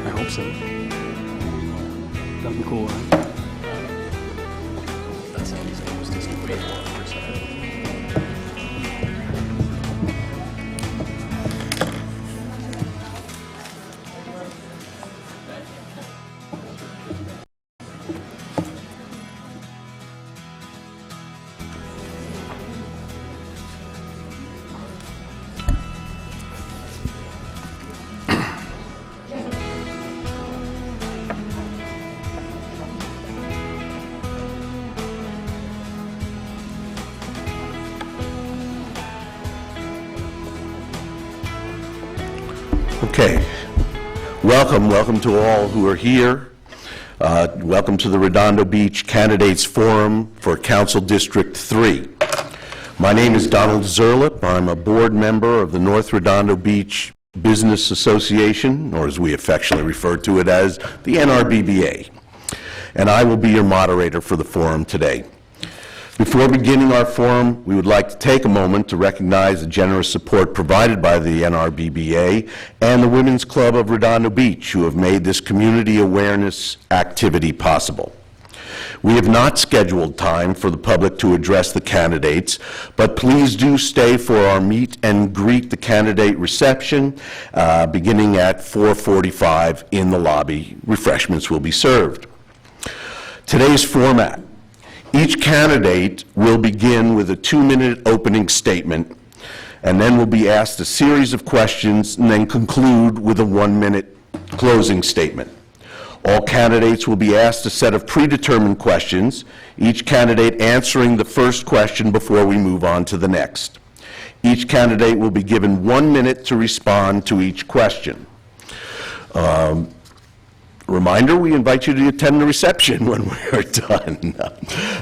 I hope so. Nothing cool, right? That's how these games just wait for a second. Okay, welcome to all who are here. Welcome to the Redondo Beach Candidates Forum for Council District 3. My name is Donald Zerlip. I'm a board member of the North Redondo Beach Business Association, or as we affectionately refer to it as, the NRBBA. And I will be your moderator for the forum today. Before beginning our forum, we would like to take a moment to recognize the generous support provided by the NRBBA and the Women's Club of Redondo Beach, who have made this community awareness activity possible. We have not scheduled time for the public to address the candidates, but please do stay for our meet and greet the candidate reception beginning at 4:45 in the lobby. Refreshments will be served. Today's format. Each candidate will begin with a 2-minute opening statement, and then will be asked a series of questions and then conclude with a 1-minute closing statement. All candidates will be asked a set of predetermined questions, each candidate answering the first question before we move on to the next. Each candidate will be given 1 minute to respond to each question. Reminder, we invite you to attend the reception when we are done.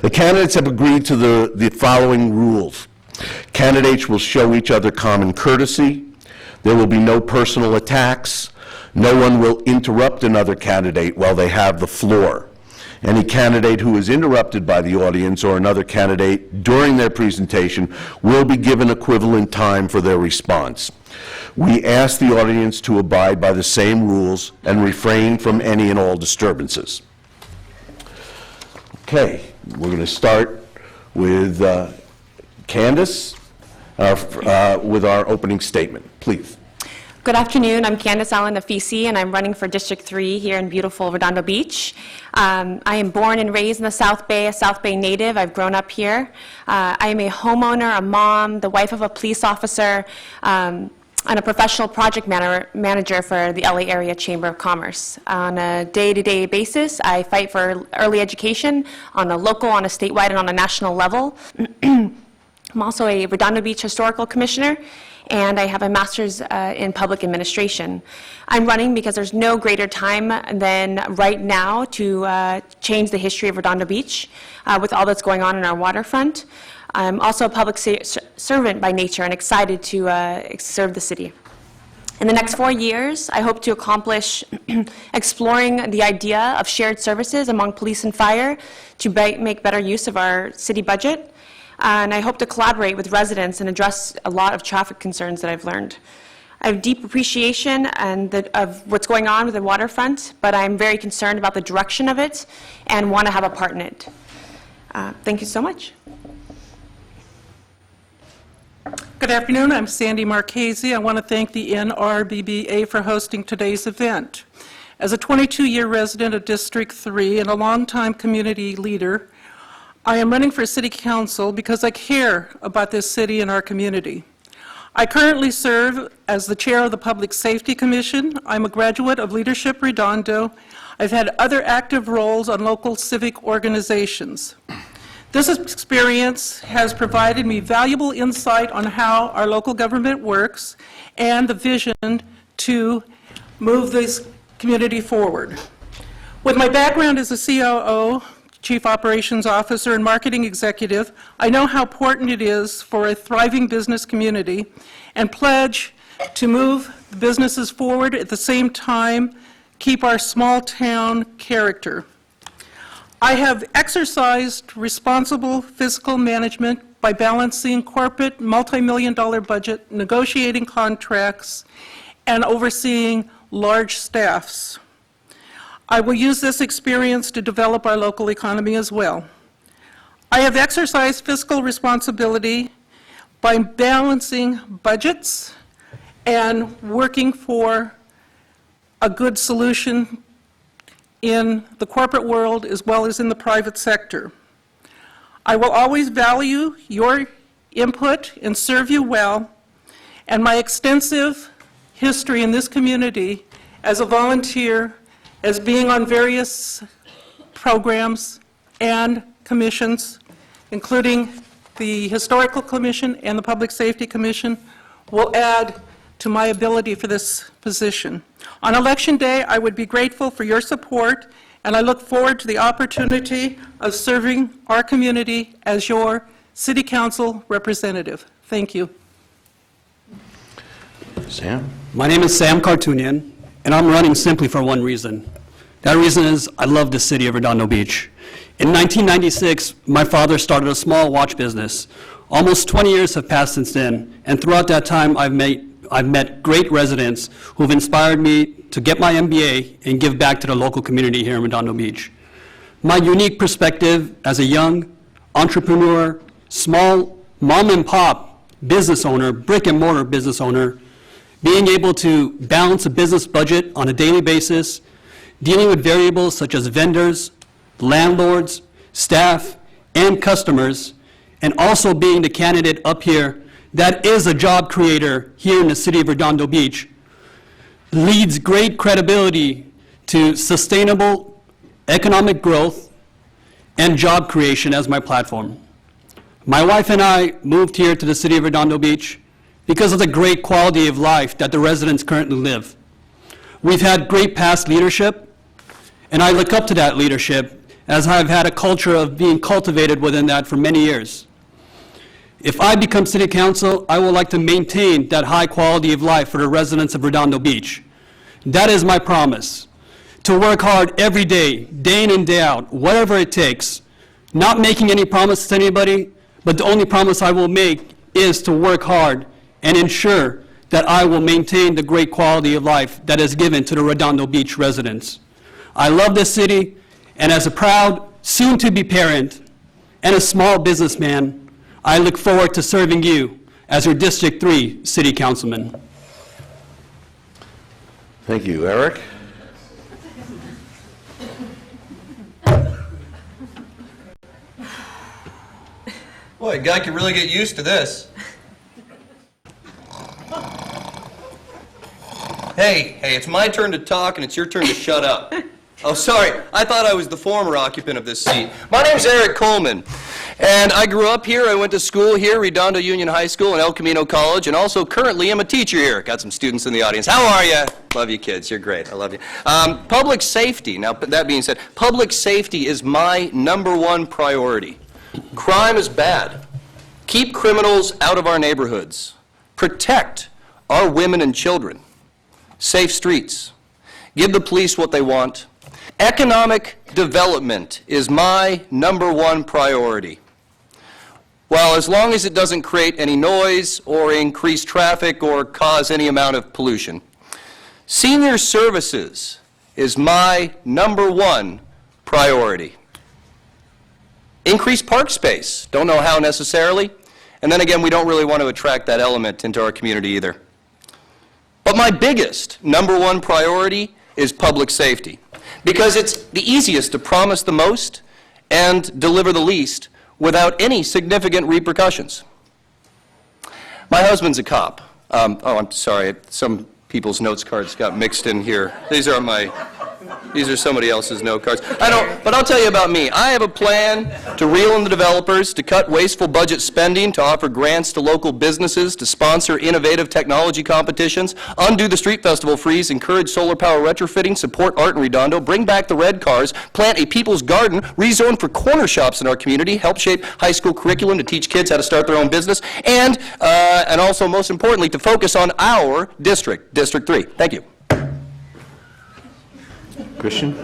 The candidates have agreed to the following rules. Candidates will show each other common courtesy. There will be no personal attacks. No one will interrupt another candidate while they have the floor. Any candidate who is interrupted by the audience or another candidate during their presentation will be given equivalent time for their response. We ask the audience to abide by the same rules and refrain from any and all disturbances. Okay, we're going to start with Candice with our opening statement. Please. Good afternoon. I'm Candice Nafissi, and I'm running for District 3 here in beautiful Redondo Beach. I am born and raised in the South Bay, a South Bay native. I've grown up here. I am a homeowner, a mom, the wife of a police officer, and a professional project manager for the LA Area Chamber of Commerce. On a day-to-day basis, I fight for early education on a local, on a statewide, and on a national level. I'm also a Redondo Beach Historical Commissioner, and I have a master's in public administration. I'm running because there's no greater time than right now to change the history of Redondo Beach with all that's going on in our waterfront. I'm also a public servant by nature and excited to serve the city. In the next 4 years, I hope to accomplish exploring the idea of shared services among police and fire to make better use of our city budget. And I hope to collaborate with residents and address a lot of traffic concerns that I've learned. I have deep appreciation of what's going on with the waterfront, but I'm very concerned about the direction of it and want to have a part in it. Thank you so much. Good afternoon. I'm Sandy Marchese. I want to thank the NRBBA for hosting today's event. As a 22-year resident of District 3 and a longtime community leader, I am running for City Council because I care about this city and our community. I currently serve as the chair of the Public Safety Commission. I'm a graduate of Leadership Redondo. I've had other active roles on local civic organizations. This experience has provided me valuable insight on how our local government works and the vision to move this community forward. With my background as a COO, Chief Operations Officer and Marketing Executive, I know how important it is for a thriving business community and pledge to move businesses forward at the same time keep our small town character. I have exercised responsible fiscal management by balancing corporate multi-million-dollar budget, negotiating contracts, and overseeing large staffs. I will use this experience to develop our local economy as well. I have exercised fiscal responsibility by balancing budgets and working for a good solution in the corporate world as well as in the private sector. I will always value your input and serve you well, and my extensive history in this community as a volunteer, as being on various programs and commissions, including the Historical Commission and the Public Safety Commission, will add to my ability for this position. On Election Day, I would be grateful for your support, and I look forward to the opportunity of serving our community as your City Council representative. Thank you. Sam? My name is Sam Kartounian, and I'm running simply for one reason. That reason is I love the city of Redondo Beach. In 1996, my father started a small watch business. Almost 20 years have passed since then, and throughout that time, I've met great residents who've inspired me to get my MBA and give back to the local community here in Redondo Beach. My unique perspective as a young entrepreneur, small mom and pop business owner, brick and mortar business owner, being able to balance a business budget on a daily basis, dealing with variables such as vendors, landlords, staff, and customers, and also being the candidate up here that is a job creator here in the city of Redondo Beach, leads great credibility to sustainable economic growth and job creation as my platform. My wife and I moved here to the city of Redondo Beach because of the great quality of life that the residents currently live. We've had great past leadership, and I look up to that leadership as I've had a culture of being cultivated within that for many years. If I become city council, I would like to maintain that high quality of life for the residents of Redondo Beach. That is my promise, to work hard every day, day in and day out, whatever it takes, not making any promises to anybody, but the only promise I will make is to work hard and ensure that I will maintain the great quality of life that is given to the Redondo Beach residents. I love this city, and as a proud, soon-to-be parent and a small businessman, I look forward to serving you as your District 3 City Councilman. Thank you. Eric? Boy, a guy could really get used to this. Hey, it's my turn to talk and it's your turn to shut up. Oh, sorry, I thought I was the former occupant of this seat. My name's Eric Coleman, and I grew up here. I went to school here, Redondo Union High School and El Camino College, and also currently am a teacher here. Got some students in the audience. How are you? Love you, kids. You're great. I love you. Public safety. Now, that being said, public safety is my #1 priority. Crime is bad. Keep criminals out of our neighborhoods. Protect our women and children. Safe streets. Give the police what they want. Economic development is my #1 priority. Well, as long as it doesn't create any noise or increase traffic or cause any amount of pollution. Senior services is my #1 priority. Increase park space. Don't know how necessarily. And then again, we don't really want to attract that element into our community either. But my biggest #1 priority is public safety, because it's the easiest to promise the most and deliver the least without any significant repercussions. My husband's a cop. I'm sorry, some people's notes cards got mixed in here. These are somebody else's note cards. But I'll tell you about me. I have a plan to reel in the developers, to cut wasteful budget spending, to offer grants to local businesses, to sponsor innovative technology competitions, undo the street festival freeze, encourage solar power retrofitting, support art in Redondo, bring back the red cars, plant a people's garden, rezone for corner shops in our community, help shape high school curriculum to teach kids how to start their own business, and also, most importantly, to focus on our district, District 3. Thank you. Christian?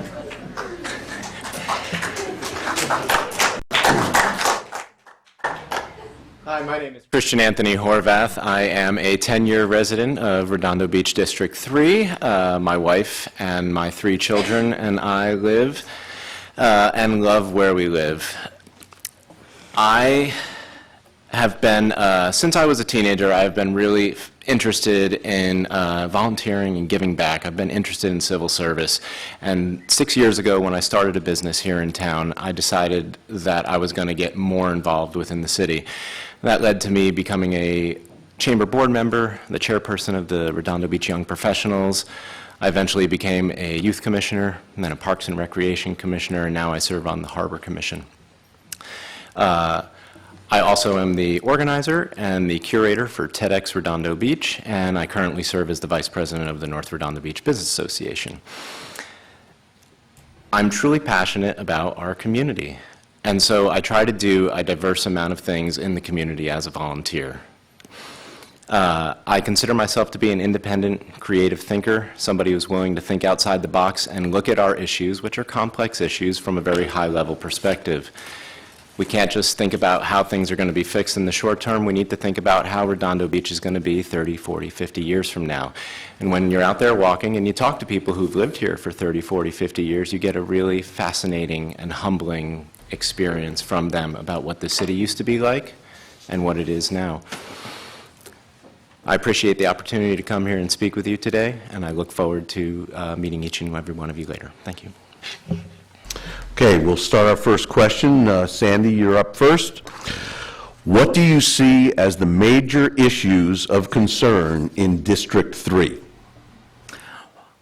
Hi, my name is Christian Anthony Horvath. I am a 10-year resident of Redondo Beach District 3. My wife and my 3 children and I live and love where we live. I have been, since I was a teenager, I've been really interested in volunteering and giving back. I've been interested in civil service. And 6 years ago, when I started a business here in town, I decided that I was going to get more involved within the city. That led to me becoming a chamber board member, the chairperson of the Redondo Beach Young Professionals. I eventually became a youth commissioner, and then a Parks and Recreation commissioner, and now I serve on the Harbor Commission. I also am the organizer and the curator for TEDx Redondo Beach, and I currently serve as the vice president of the North Redondo Beach Business Association. I'm truly passionate about our community, and so I try to do a diverse amount of things in the community as a volunteer. I consider myself to be an independent, creative thinker, somebody who's willing to think outside the box and look at our issues, which are complex issues, from a very high-level perspective. We can't just think about how things are going to be fixed in the short term. We need to think about how Redondo Beach is going to be 30, 40, 50 years from now. And when you're out there walking and you talk to people who've lived here for 30, 40, 50 years, you get a really fascinating and humbling experience from them about what the city used to be like and what it is now. I appreciate the opportunity to come here and speak with you today, and I look forward to meeting each and every one of you later. Thank you. Okay, we'll start our first question. Sandy, you're up first. What do you see as the major issues of concern in District 3?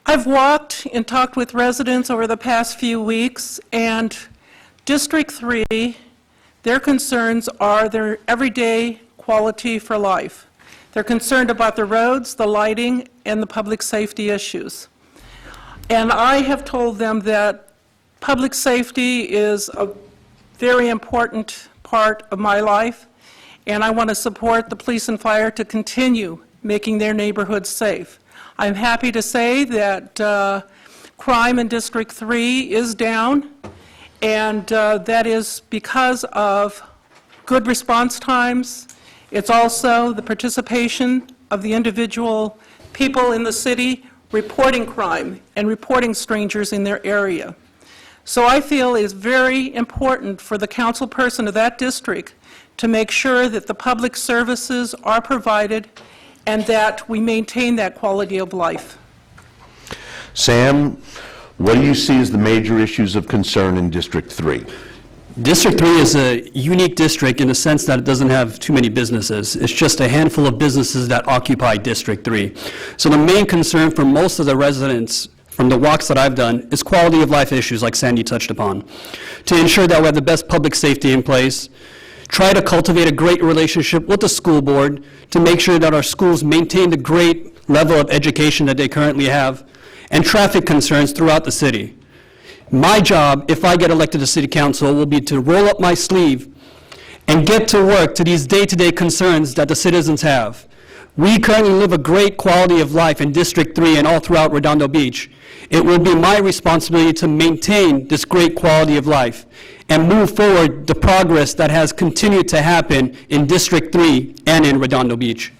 I've walked and talked with residents over the past few weeks, and District 3, their concerns are their everyday quality for life. They're concerned about the roads, the lighting, and the public safety issues. And I have told them that public safety is a very important part of my life, and I want to support the police and fire to continue making their neighborhoods safe. I'm happy to say that crime in District 3 is down, and that is because of good response times. It's also the participation of the individual people in the city reporting crime and reporting strangers in their area. So I feel it is very important for the council person of that district to make sure that the public services are provided and that we maintain that quality of life. Sam, what do you see as the major issues of concern in District 3? District 3 is a unique district in the sense that it doesn't have too many businesses. It's just a handful of businesses that occupy District 3. So the main concern for most of the residents from the walks that I've done is quality of life issues like Sandy touched upon. To ensure that we have the best public safety in place, try to cultivate a great relationship with the school board to make sure that our schools maintain the great level of education that they currently have, and traffic concerns throughout the city. My job, if I get elected to city council, will be to roll up my sleeve and get to work to these day-to-day concerns that the citizens have. We currently live a great quality of life in District 3 and all throughout Redondo Beach. It will be my responsibility to maintain this great quality of life and move forward the progress that has continued to happen in District 3 and in Redondo Beach.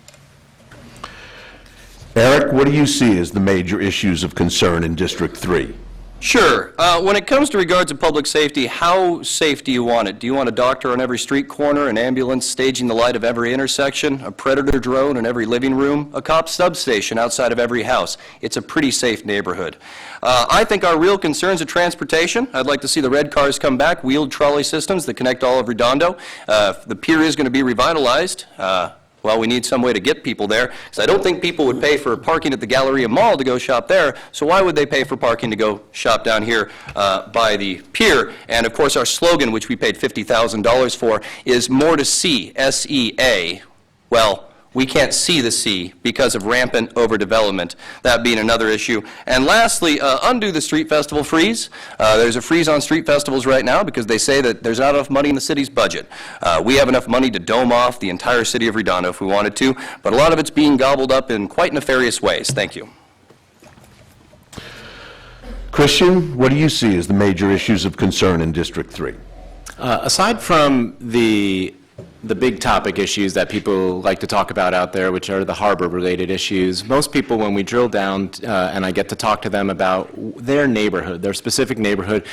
Eric, what do you see as the major issues of concern in District 3? Sure. When it comes to regards to public safety, how safe do you want it? Do you want a doctor on every street corner, an ambulance staging the light of every intersection, a predator drone in every living room, a cop substation outside of every house? It's a pretty safe neighborhood. I think our real concerns are transportation. I'd like to see the red cars come back, wheeled trolley systems that connect all of Redondo. The pier is going to be revitalized. Well, we need some way to get people there, because I don't think people would pay for parking at the Galleria Mall to go shop there, so why would they pay for parking to go shop down here by the pier? And of course, our slogan, which we paid $50,000 for, is more to see, S-E-A. Well, we can't see the sea because of rampant overdevelopment, that being another issue. And lastly, undo the street festival freeze. There's a freeze on street festivals right now because they say that there's not enough money in the city's budget. We have enough money to dome off the entire city of Redondo if we wanted to, but a lot of it's being gobbled up in quite nefarious ways. Thank you. Christian, what do you see as the major issues of concern in District 3? Aside from the big topic issues that people like to talk about out there, which are the harbor-related issues, most people, when we drill down and I get to talk to them about their neighborhood, their specific neighborhood,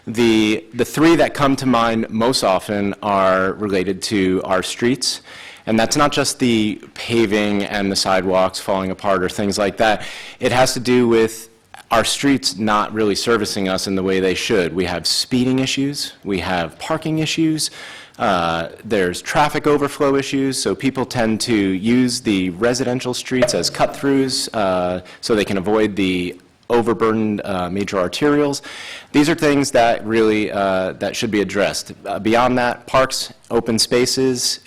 the three that come to mind most often are related to our streets. And that's not just the paving and the sidewalks falling apart or things like that. It has to do with our streets not really servicing us in the way they should. We have speeding issues, we have parking issues, there's traffic overflow issues, so people tend to use the residential streets as cut-throughs so they can avoid the overburdened major arterials. These are things that really that should be addressed. Beyond that, parks, open spaces,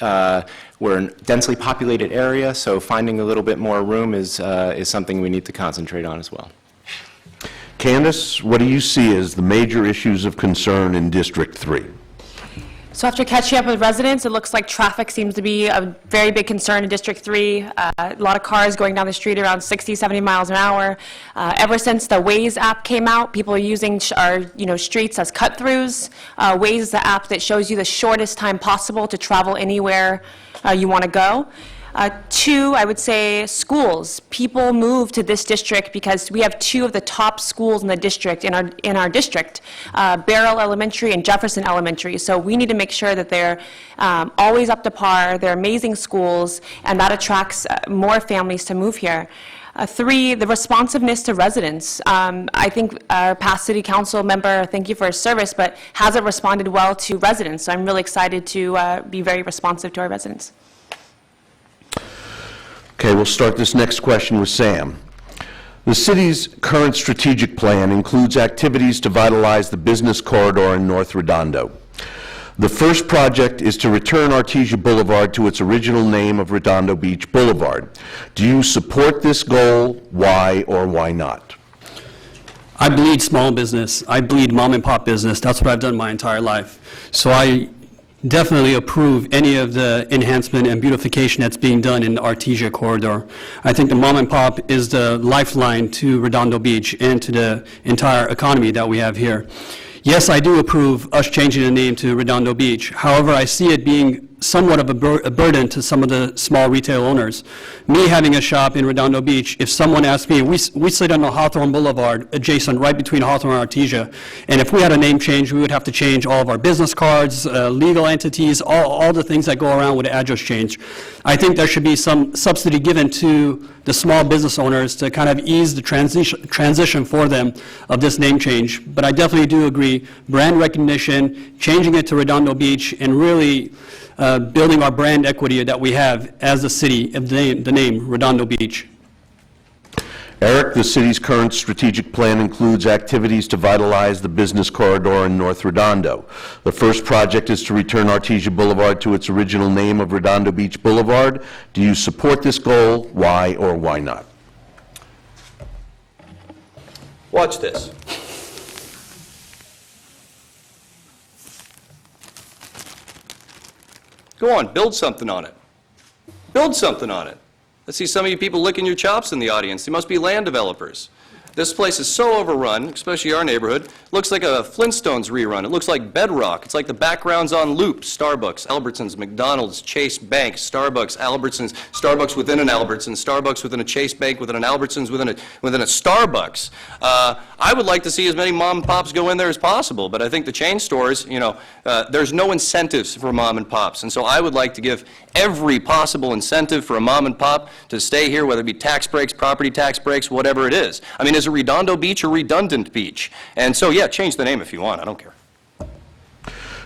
we're a densely populated area, so finding a little bit more room is something we need to concentrate on as well. Candice, what do you see as the major issues of concern in District 3? So after catching up with residents, it looks like traffic seems to be a very big concern in District 3. A lot of cars going down the street around 60, 70 miles an hour. Ever since the Waze app came out, people are using our streets as cut-throughs. Waze is the app that shows you the shortest time possible to travel anywhere you want to go. Two, I would say schools. People move to this district because we have two of the top schools in the district, in our district, Barrel Elementary and Jefferson Elementary. So we need to make sure that they're always up to par, they're amazing schools, and that attracts more families to move here. Three, the responsiveness to residents. I think our past city council member, thank you for his service, but hasn't responded well to residents. So I'm really excited to be very responsive to our residents. Okay, we'll start this next question with Sam. The city's current strategic plan includes activities to vitalize the business corridor in North Redondo. The first project is to return Artesia Boulevard to its original name of Redondo Beach Boulevard. Do you support this goal? Why or why not? I bleed small business. I bleed mom and pop business. That's what I've done my entire life. So I definitely approve any of the enhancement and beautification that's being done in the Artesia corridor. I think the mom and pop is the lifeline to Redondo Beach and to the entire economy that we have here. Yes, I do approve us changing the name to Redondo Beach. However, I see it being somewhat of a burden to some of the small retail owners. Me having a shop in Redondo Beach, if someone asked me, we sit on the Hawthorne Boulevard, adjacent, right between Hawthorne and Artesia, and if we had a name change, we would have to change all of our business cards, legal entities, all the things that go around with the address change. I think there should be some subsidy given to the small business owners to kind of ease the transition for them of this name change. But I definitely do agree, brand recognition, changing it to Redondo Beach, and really building our brand equity that we have as a city of the name Redondo Beach. Eric, the city's current strategic plan includes activities to vitalize the business corridor in North Redondo. The first project is to return Artesia Boulevard to its original name of Redondo Beach Boulevard. Do you support this goal? Why or why not? Watch this. Go on, build something on it. Build something on it. I see some of you people licking your chops in the audience. They must be land developers. This place is so overrun, especially our neighborhood. Looks like a Flintstones rerun. It looks like Bedrock. It's like the background's on loop. Starbucks, Albertsons, McDonald's, Chase Bank, Starbucks, Albertsons, Starbucks within an Albertsons, Starbucks within a Chase Bank, within an Albertsons, within a Starbucks. I would like to see as many mom and pops go in there as possible, but I think the chain stores, there's no incentives for mom and pops, and so I would like to give every possible incentive for a mom and pop to stay here, whether it be tax breaks, property tax breaks, whatever it is. I mean, is it Redondo Beach or Redundant Beach? And so, yeah, change the name if you want. I don't care.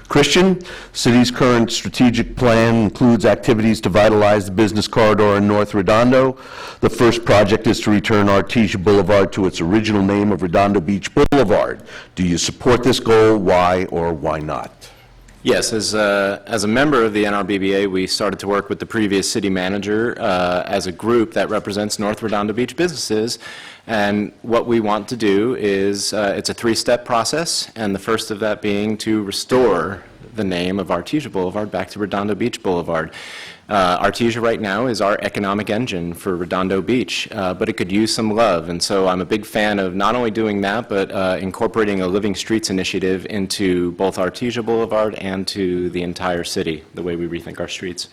Christian, city's current strategic plan includes activities to vitalize the business corridor in North Redondo. The first project is to return Artesia Boulevard to its original name of Redondo Beach Boulevard. Do you support this goal? Why or why not? Yes, as a member of the NRBBA, we started to work with the previous city manager as a group that represents North Redondo Beach businesses. And what we want to do is, it's a three-step process, and the first of that being to restore the name of Artesia Boulevard back to Redondo Beach Boulevard. Artesia right now is our economic engine for Redondo Beach, but it could use some love, and so I'm a big fan of not only doing that, but incorporating a Living Streets initiative into both Artesia Boulevard and to the entire city, the way we rethink our streets.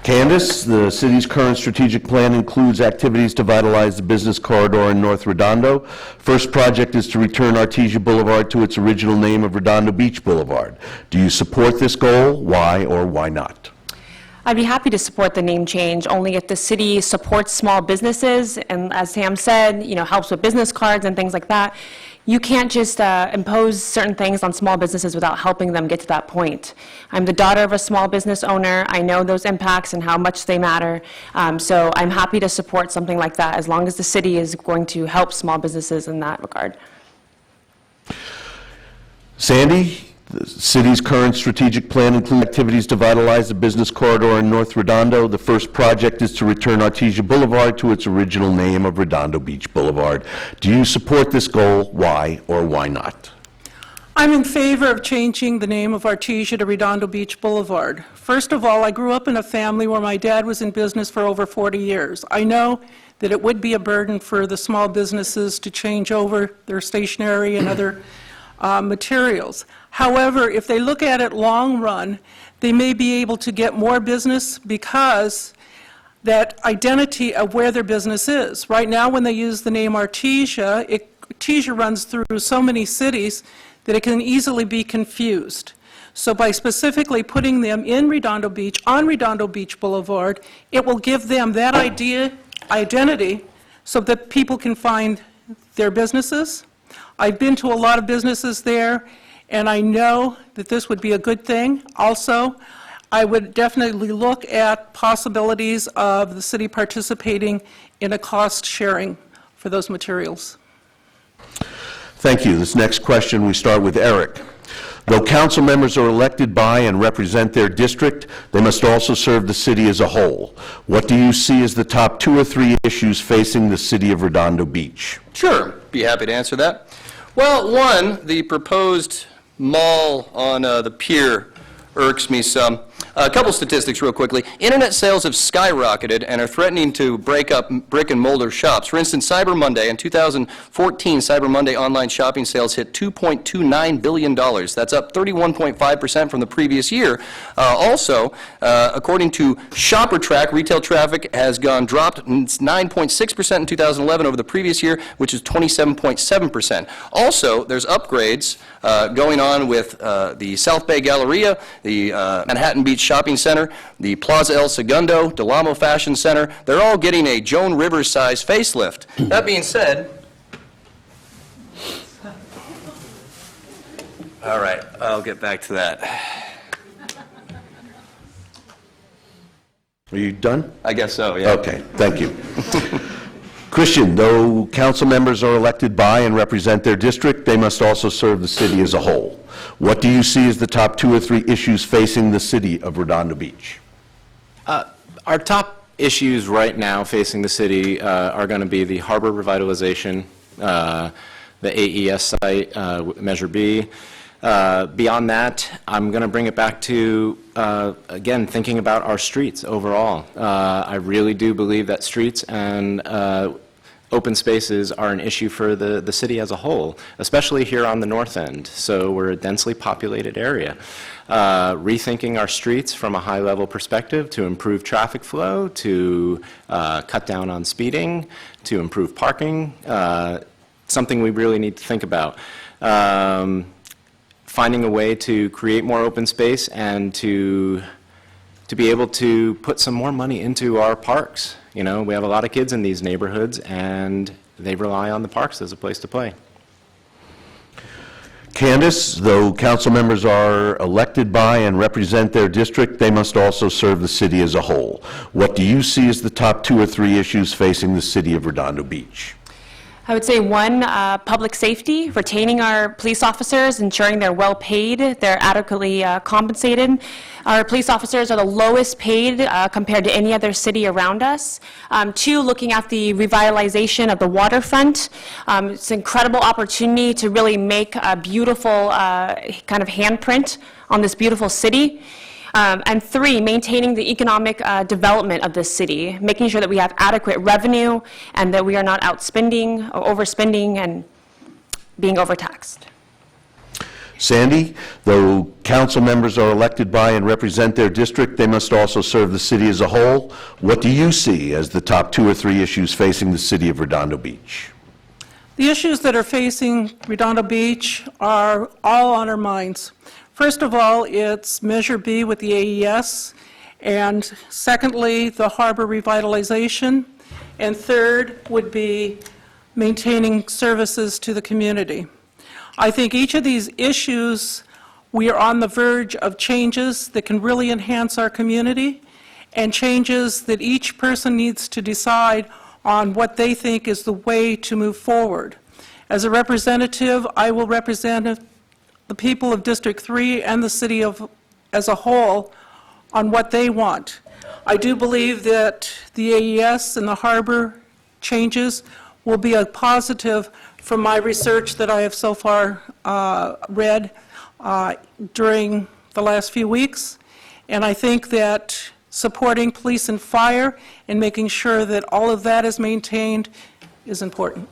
Candice, the city's current strategic plan includes activities to vitalize the business corridor in North Redondo. First project is to return Artesia Boulevard to its original name of Redondo Beach Boulevard. Do you support this goal? Why or why not? I'd be happy to support the name change, only if the city supports small businesses, and as Sam said, helps with business cards and things like that. You can't just impose certain things on small businesses without helping them get to that point. I'm the daughter of a small business owner. I know those impacts and how much they matter. So I'm happy to support something like that as long as the city is going to help small businesses in that regard. Sandy, the city's current strategic plan includes activities to vitalize the business corridor in North Redondo. The first project is to return Artesia Boulevard to its original name of Redondo Beach Boulevard. Do you support this goal? Why or why not? I'm in favor of changing the name of Artesia to Redondo Beach Boulevard. First of all, I grew up in a family where my dad was in business for over 40 years. I know that it would be a burden for the small businesses to change over their stationery and other materials. However, if they look at it long run, they may be able to get more business because that identity of where their business is. Right now, when they use the name Artesia, Artesia runs through so many cities that it can easily be confused. So by specifically putting them in Redondo Beach, on Redondo Beach Boulevard, it will give them that identity so that people can find their businesses. I've been to a lot of businesses there, and I know that this would be a good thing. Also, I would definitely look at possibilities of the city participating in a cost sharing for those materials. Thank you. This next question, we start with Eric. Though council members are elected by and represent their district, they must also serve the city as a whole. What do you see as the top 2 or 3 issues facing the city of Redondo Beach? Sure, be happy to answer that. Well, one, the proposed mall on the pier irks me some. A couple statistics real quickly. Internet sales have skyrocketed and are threatening to break up brick and mortar shops. For instance, Cyber Monday, in 2014, Cyber Monday online shopping sales hit $2.29 billion. That's up 31.5% from the previous year. Also, according to ShopperTrack, retail traffic has dropped 9.6% in 2011 over the previous year, which is 27.7%. Also, there's upgrades going on with the South Bay Galleria, the Manhattan Beach Shopping Center, the Plaza El Segundo, Del Amo Fashion Center. They're all getting a Joan Rivers-sized facelift. That being said, all right, I'll get back to that. Are you done? I guess so, yeah. Okay, thank you. Christian, though council members are elected by and represent their district, they must also serve the city as a whole. What do you see as the top 2 or 3 issues facing the city of Redondo Beach? Our top issues right now facing the city are going to be the harbor revitalization, the AES site, Measure B. Beyond that, I'm going to bring it back to, again, thinking about our streets overall. I really do believe that streets and open spaces are an issue for the city as a whole, especially here on the north end. So we're a densely populated area. Rethinking our streets from a high-level perspective to improve traffic flow, to cut down on speeding, to improve parking, something we really need to think about. Finding a way to create more open space and to be able to put some more money into our parks. We have a lot of kids in these neighborhoods, and they rely on the parks as a place to play. Candice, though council members are elected by and represent their district, they must also serve the city as a whole. What do you see as the top 2 or 3 issues facing the city of Redondo Beach? I would say one, public safety, retaining our police officers, ensuring they're well paid, they're adequately compensated. Our police officers are the lowest paid compared to any other city around us. 2, looking at the revitalization of the waterfront. It's an incredible opportunity to really make a beautiful kind of handprint on this beautiful city. And 3, maintaining the economic development of this city, making sure that we have adequate revenue and that we are not outspending or overspending and being overtaxed. Sandy, though council members are elected by and represent their district, they must also serve the city as a whole. What do you see as the top 2 or 3 issues facing the city of Redondo Beach? The issues that are facing Redondo Beach are all on our minds. First of all, it's Measure B with the AES, and secondly, the harbor revitalization, and third would be maintaining services to the community. I think each of these issues, we are on the verge of changes that can really enhance our community, and changes that each person needs to decide on what they think is the way to move forward. As a representative, I will represent the people of District 3 and the city as a whole on what they want. I do believe that the AES and the harbor changes will be a positive from my research that I have so far read during the last few weeks. And I think that supporting police and fire and making sure that all of that is maintained is important.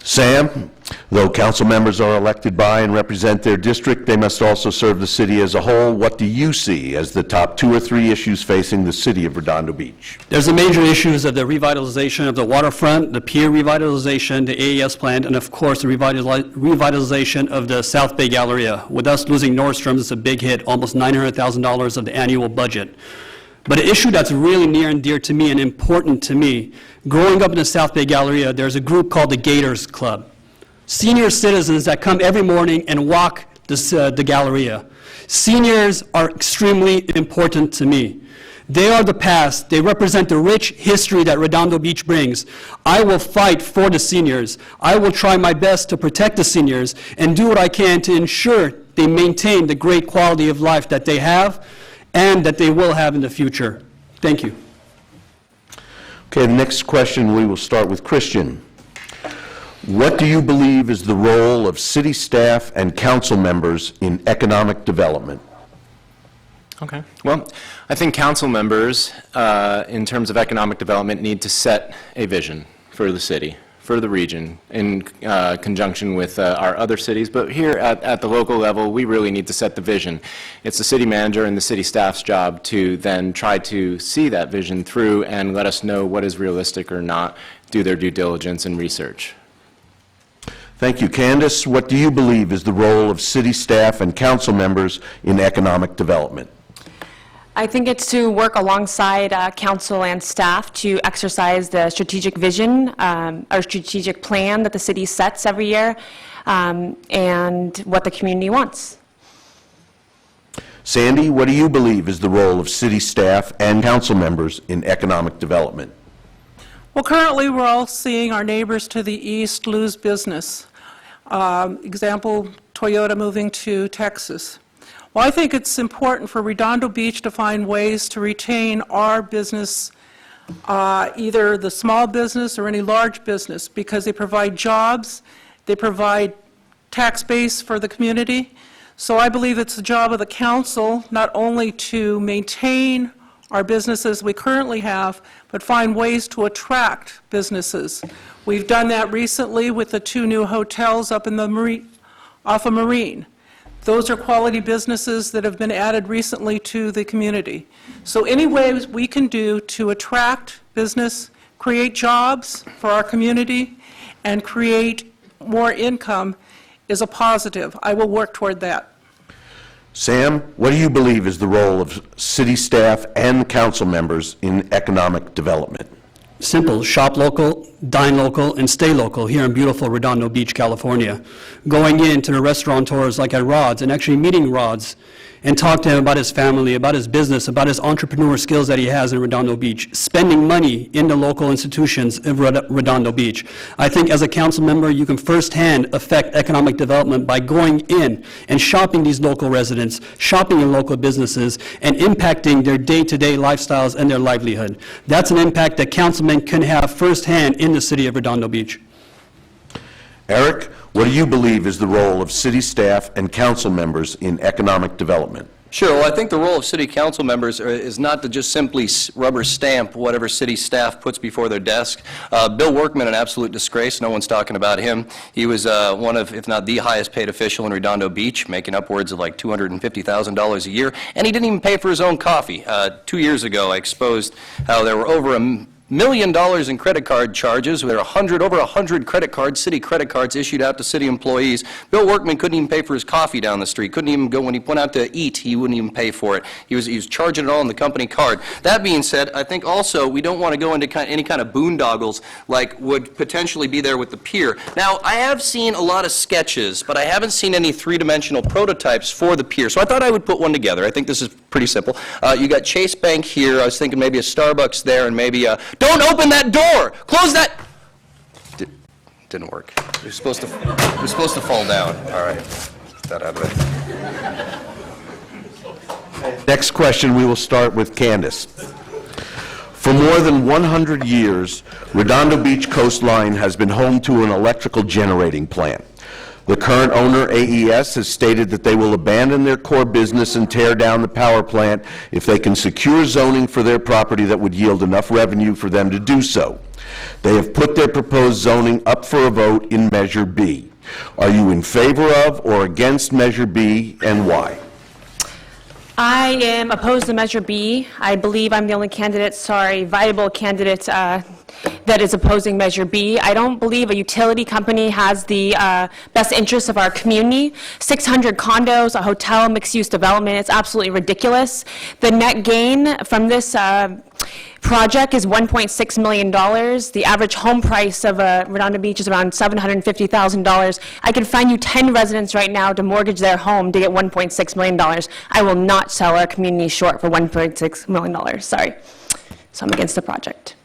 Sam, though council members are elected by and represent their district, they must also serve the city as a whole. What do you see as the top 2 or 3 issues facing the city of Redondo Beach? There's the major issues of the revitalization of the waterfront, the pier revitalization, the AES plant, and of course, the revitalization of the South Bay Galleria. With us losing Nordstrom's, it's a big hit, almost $900,000 of the annual budget. But an issue that's really near and dear to me and important to me, growing up in the South Bay Galleria, there's a group called the Gators Club. Senior citizens that come every morning and walk the Galleria. Seniors are extremely important to me. They are the past. They represent the rich history that Redondo Beach brings. I will fight for the seniors. I will try my best to protect the seniors and do what I can to ensure they maintain the great quality of life that they have and that they will have in the future. Thank you. Okay, the next question, we will start with Christian. What do you believe is the role of city staff and council members in economic development? Okay. Well, I think council members, in terms of economic development, need to set a vision for the city, for the region, in conjunction with our other cities. But here at the local level, we really need to set the vision. It's the city manager and the city staff's job to then try to see that vision through and let us know what is realistic or not, do their due diligence and research. Thank you. Candice, what do you believe is the role of city staff and council members in economic development? I think it's to work alongside council and staff to exercise the strategic vision or strategic plan that the city sets every year and what the community wants. Sandy, what do you believe is the role of city staff and council members in economic development? Well, currently, we're all seeing our neighbors to the east lose business. Example, Toyota moving to Texas. Well, I think it's important for Redondo Beach to find ways to retain our business, either the small business or any large business, because they provide jobs, they provide tax base for the community. So I believe it's the job of the council not only to maintain our businesses we currently have, but find ways to attract businesses. We've done that recently with the 2 new hotels up in the off of Marine. Those are quality businesses that have been added recently to the community. So any ways we can do to attract business, create jobs for our community, and create more income is a positive. I will work toward that. Sam, what do you believe is the role of city staff and council members in economic development? Simple, shop local, dine local, and stay local here in beautiful Redondo Beach, California. Going into the restaurateurs like at Rod's and actually meeting Rod's and talk to him about his family, about his business, about his entrepreneur skills that he has in Redondo Beach, spending money in the local institutions in Redondo Beach. I think as a council member, you can firsthand affect economic development by going in and shopping these local residents, shopping in local businesses, and impacting their day-to-day lifestyles and their livelihood. That's an impact that councilmen can have firsthand in the city of Redondo Beach. Eric, what do you believe is the role of city staff and council members in economic development? Sure. Well, I think the role of city council members is not to just simply rubber stamp whatever city staff puts before their desk. Bill Workman, an absolute disgrace. No one's talking about him. He was one of, if not the highest paid official in Redondo Beach, making upwards of like $250,000 a year, and he didn't even pay for his own coffee. 2 years ago, I exposed how there were over $1 million in credit card charges. There are over 100 credit cards, city credit cards issued out to city employees. Bill Workman couldn't even pay for his coffee down the street. Couldn't even go when he went out to eat. He wouldn't even pay for it. He was charging it all on the company card. That being said, I think also we don't want to go into any kind of boondoggles like would potentially be there with the pier. Now, I have seen a lot of sketches, but I haven't seen any three-dimensional prototypes for the pier. So I thought I would put one together. I think this is pretty simple. You got Chase Bank here. I was thinking maybe a Starbucks there and maybe a don't open that door! Close that! Didn't work. It was supposed to fall down. All right. Get that out of it. Next question, we will start with Candice. For more than 100 years, Redondo Beach coastline has been home to an electrical generating plant. The current owner, AES, has stated that they will abandon their core business and tear down the power plant if they can secure zoning for their property that would yield enough revenue for them to do so. They have put their proposed zoning up for a vote in Measure B. Are you in favor of or against Measure B, and why? I am opposed to Measure B. I believe I'm the only viable candidate that is opposing Measure B. I don't believe a utility company has the best interests of our community. 600 condos, a hotel, mixed-use development, it's absolutely ridiculous. The net gain from this project is $1.6 million. The average home price of Redondo Beach is around $750,000. I can find you 10 residents right now to mortgage their home to get $1.6 million. I will not sell our community short for $1.6 million, sorry. So I'm against the project.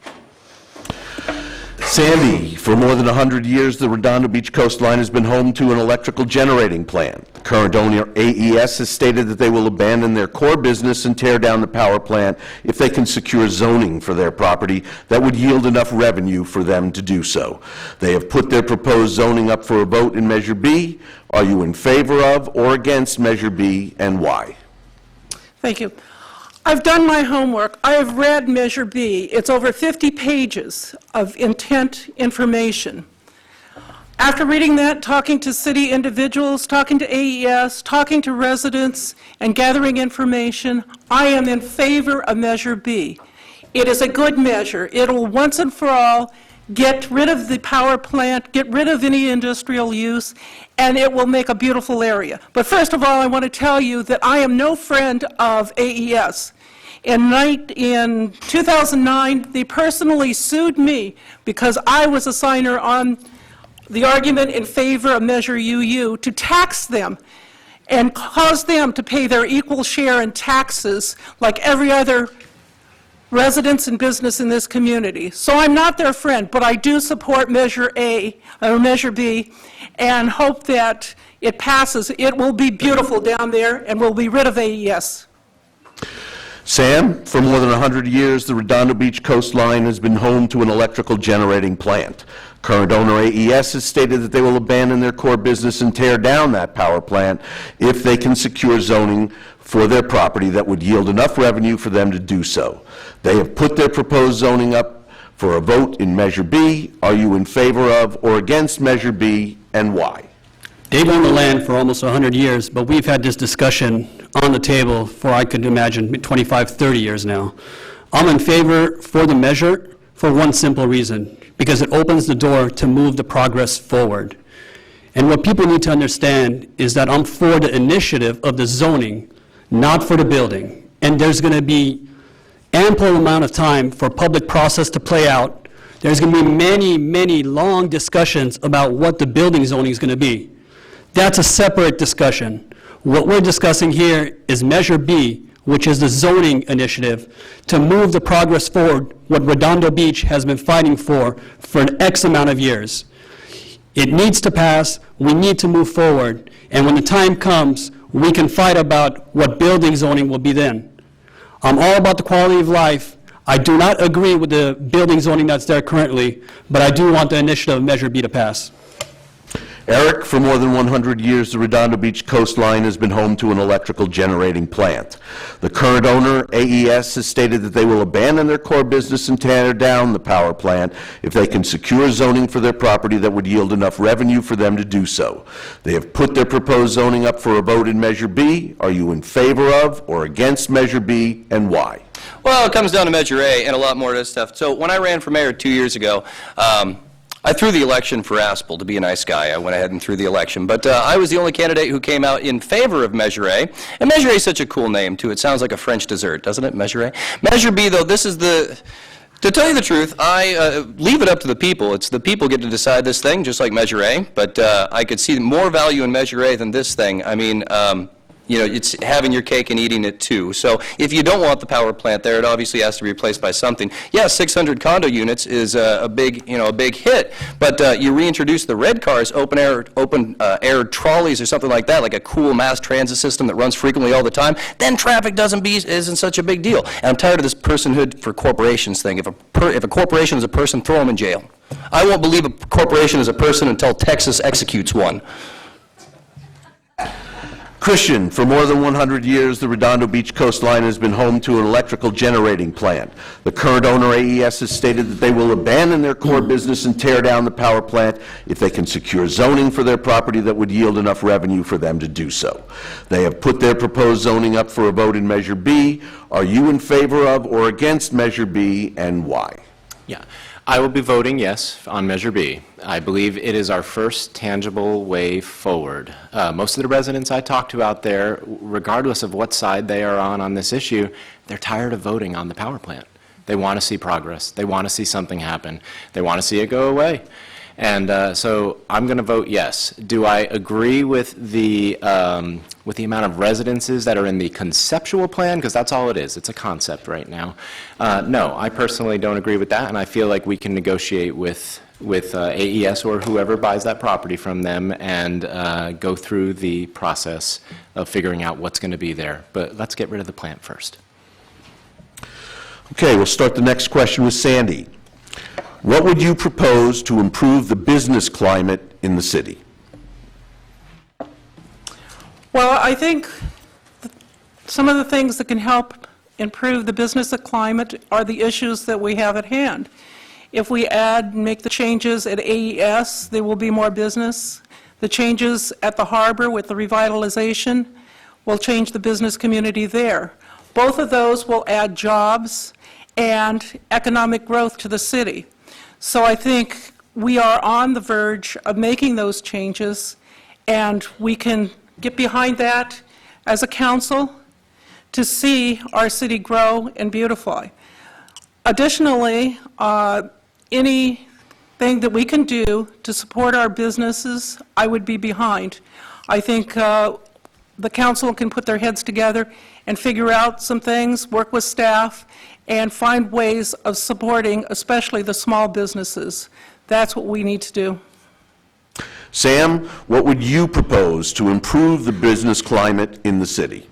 Sandy, for more than 100 years, the Redondo Beach coastline has been home to an electrical generating plant. The current owner, AES, has stated that they will abandon their core business and tear down the power plant if they can secure zoning for their property that would yield enough revenue for them to do so. They have put their proposed zoning up for a vote in Measure B. Are you in favor of or against Measure B, and why? Thank you. I've done my homework. I have read Measure B. It's over 50 pages of intent information. After reading that, talking to city individuals, talking to AES, talking to residents, and gathering information, I am in favor of Measure B. It is a good measure. It'll once and for all get rid of the power plant, get rid of any industrial use, and it will make a beautiful area. But first of all, I want to tell you that I am no friend of AES. In 2009, they personally sued me because I was a signer on the argument in favor of Measure UU to tax them and cause them to pay their equal share in taxes like every other residents and business in this community. So I'm not their friend, but I do support Measure A, or Measure B, and hope that it passes. It will be beautiful down there, and we'll be rid of AES. Sam, for more than 100 years, the Redondo Beach coastline has been home to an electrical generating plant. Current owner AES has stated that they will abandon their core business and tear down that power plant if they can secure zoning for their property that would yield enough revenue for them to do so. They have put their proposed zoning up for a vote in Measure B. Are you in favor of or against Measure B, and why? They've owned the land for almost 100 years, but we've had this discussion on the table for, I could imagine, 25, 30 years now. I'm in favor for the measure for one simple reason, because it opens the door to move the progress forward. And what people need to understand is that I'm for the initiative of the zoning, not for the building. And there's going to be ample amount of time for public process to play out. There's going to be many, many long discussions about what the building zoning is going to be. That's a separate discussion. What we're discussing here is Measure B, which is the zoning initiative, to move the progress forward, what Redondo Beach has been fighting for an X amount of years. It needs to pass, we need to move forward, and when the time comes, we can fight about what building zoning will be then. I'm all about the quality of life. I do not agree with the building zoning that's there currently, but I do want the initiative of Measure B to pass. Eric, for more than 100 years, the Redondo Beach coastline has been home to an electrical generating plant. The current owner, AES, has stated that they will abandon their core business and tear down the power plant if they can secure zoning for their property that would yield enough revenue for them to do so. They have put their proposed zoning up for a vote in Measure B. Are you in favor of or against Measure B, and why? Well, it comes down to Measure A and a lot more of this stuff. So when I ran for mayor 2 years ago, I threw the election for Aspel, to be a nice guy. I went ahead and threw the election. But I was the only candidate who came out in favor of Measure A. And Measure A is such a cool name, too. It sounds like a French dessert, doesn't it, Measure A? Measure B, though, this is the... To tell you the truth, I leave it up to the people. It's the people get to decide this thing, just like Measure A. But I could see more value in Measure A than this thing. I mean... you know, it's having your cake and eating it too. So if you don't want the power plant there, it obviously has to be replaced by something. Yeah, 600 condo units is a big hit, but you reintroduce the red cars, open air trolleys or something like that, like a cool mass transit system that runs frequently all the time, then traffic isn't such a big deal. And I'm tired of this personhood for corporations thing. If a corporation is a person, throw them in jail. I won't believe a corporation is a person until Texas executes one. Christian, for more than 100 years, the Redondo Beach coastline has been home to an electrical generating plant. The current owner, AES, has stated that they will abandon their core business and tear down the power plant if they can secure zoning for their property that would yield enough revenue for them to do so. They have put their proposed zoning up for a vote in Measure B. Are you in favor of or against Measure B, and why? Yeah, I will be voting yes on Measure B. I believe it is our first tangible way forward. Most of the residents I talk to out there, regardless of what side they are on this issue, they're tired of voting on the power plant. They want to see progress. They want to see something happen. They want to see it go away. And so I'm going to vote yes. Do I agree with the amount of residences that are in the conceptual plan? Because that's all it is. It's a concept right now. No, I personally don't agree with that, and I feel like we can negotiate with AES or whoever buys that property from them and go through the process of figuring out what's going to be there. But let's get rid of the plant first. Okay, we'll start the next question with Sandy. What would you propose to improve the business climate in the city? Well, I think some of the things that can help improve the business climate are the issues that we have at hand. If we make the changes at AES, there will be more business. The changes at the harbor with the revitalization will change the business community there. Both of those will add jobs and economic growth to the city. So I think we are on the verge of making those changes, and we can get behind that as a council to see our city grow and beautify. Additionally, anything that we can do to support our businesses, I would be behind. I think the council can put their heads together and figure out some things, work with staff, and find ways of supporting especially the small businesses. That's what we need to do. Sam, what would you propose to improve the business climate in the city?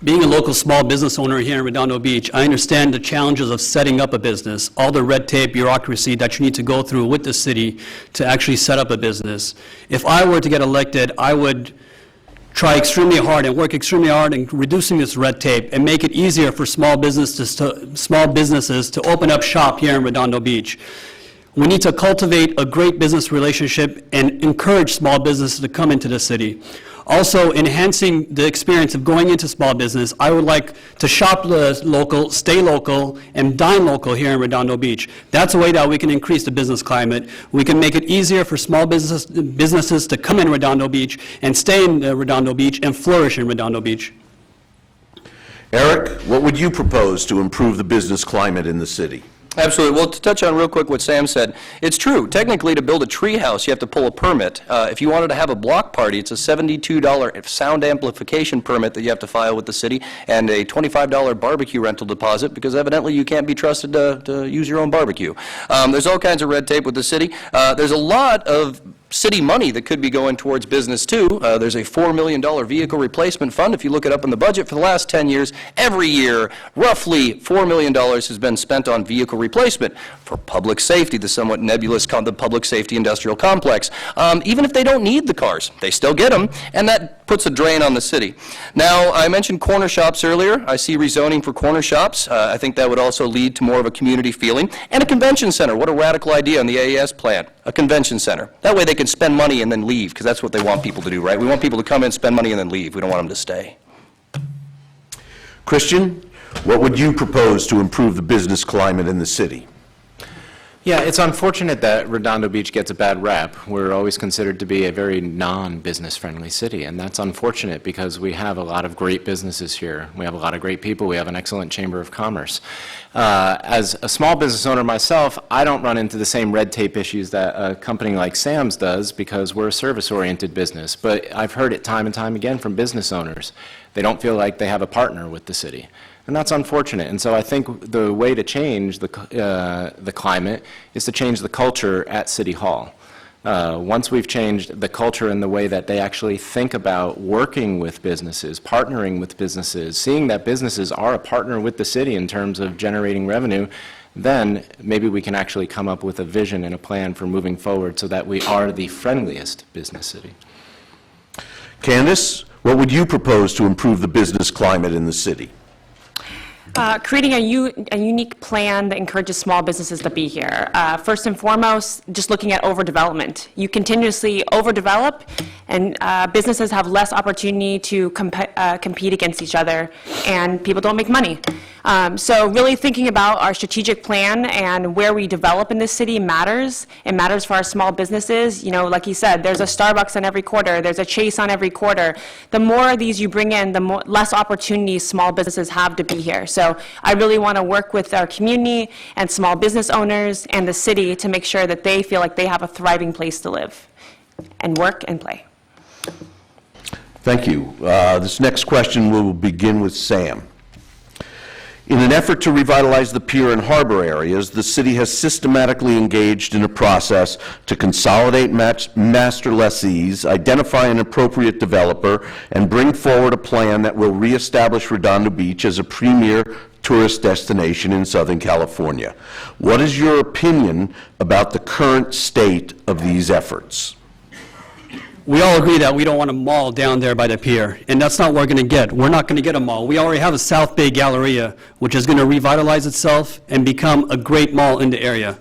Being a local small business owner here in Redondo Beach, I understand the challenges of setting up a business, all the red tape, bureaucracy that you need to go through with the city to actually set up a business. If I were to get elected, I would try extremely hard and work extremely hard in reducing this red tape and make it easier for small businesses to open up shop here in Redondo Beach. We need to cultivate a great business relationship and encourage small businesses to come into the city. Also, enhancing the experience of going into small business, I would like to shop local, stay local, and dine local here in Redondo Beach. That's a way that we can increase the business climate. We can make it easier for small businesses to come in Redondo Beach and stay in Redondo Beach and flourish in Redondo Beach. Eric, what would you propose to improve the business climate in the city? Absolutely. Well, to touch on real quick what Sam said, it's true. Technically, to build a tree house, you have to pull a permit. If you wanted to have a block party, it's a $72 sound amplification permit that you have to file with the city and a $25 barbecue rental deposit because evidently you can't be trusted to use your own barbecue. There's all kinds of red tape with the city. There's a lot of city money that could be going towards business too. There's a $4 million vehicle replacement fund. If you look it up in the budget for the last 10 years, every year, roughly $4 million has been spent on vehicle replacement for public safety, the somewhat nebulous the public safety industrial complex. Even if they don't need the cars, they still get them, and that puts a drain on the city. Now, I mentioned corner shops earlier. I see rezoning for corner shops. I think that would also lead to more of a community feeling. And a convention center. What a radical idea on the AES plan. A convention center. That way they can spend money and then leave, because that's what they want people to do, right? We want people to come in, spend money, and then leave. We don't want them to stay. Christian, what would you propose to improve the business climate in the city? Yeah, it's unfortunate that Redondo Beach gets a bad rap. We're always considered to be a very non-business friendly city, and that's unfortunate because we have a lot of great businesses here. We have a lot of great people. We have an excellent Chamber of Commerce. As a small business owner myself, I don't run into the same red tape issues that a company like Sam's does because we're a service-oriented business. But I've heard it time and time again from business owners. They don't feel like they have a partner with the city. And that's unfortunate. And so I think the way to change the climate is to change the culture at City Hall. Once we've changed the culture in the way that they actually think about working with businesses, partnering with businesses, seeing that businesses are a partner with the city in terms of generating revenue, then maybe we can actually come up with a vision and a plan for moving forward so that we are the friendliest business city. Candice, what would you propose to improve the business climate in the city? Creating a unique plan that encourages small businesses to be here. First and foremost, just looking at overdevelopment. You continuously overdevelop, and businesses have less opportunity to compete against each other, and people don't make money. So really thinking about our strategic plan and where we develop in this city matters. It matters for our small businesses. You know, like you said, there's a Starbucks on every corner, there's a Chase on every corner. The more of these you bring in, the less opportunities small businesses have to be here. So I really want to work with our community and small business owners and the city to make sure that they feel like they have a thriving place to live and work and play. Thank you. This next question will begin with Sam. In an effort to revitalize the pier and harbor areas, the city has systematically engaged in a process to consolidate master lessees, identify an appropriate developer, and bring forward a plan that will reestablish Redondo Beach as a premier tourist destination in Southern California. What is your opinion about the current state of these efforts? We all agree that we don't want a mall down there by the pier, and that's not what we're going to get. We're not going to get a mall. We already have a South Bay Galleria, which is going to revitalize itself and become a great mall in the area.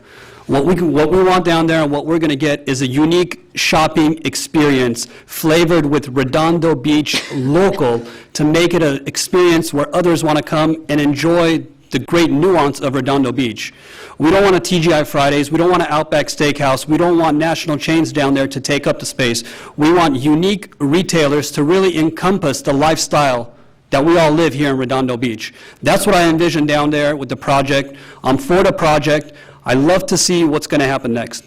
What we want down there and what we're going to get is a unique shopping experience flavored with Redondo Beach local to make it an experience where others want to come and enjoy the great nuance of Redondo Beach. We don't want a TGI Fridays, we don't want an Outback Steakhouse, we don't want national chains down there to take up the space. We want unique retailers to really encompass the lifestyle that we all live here in Redondo Beach. That's what I envision down there with the project. I'm for the project. I love to see what's going to happen next.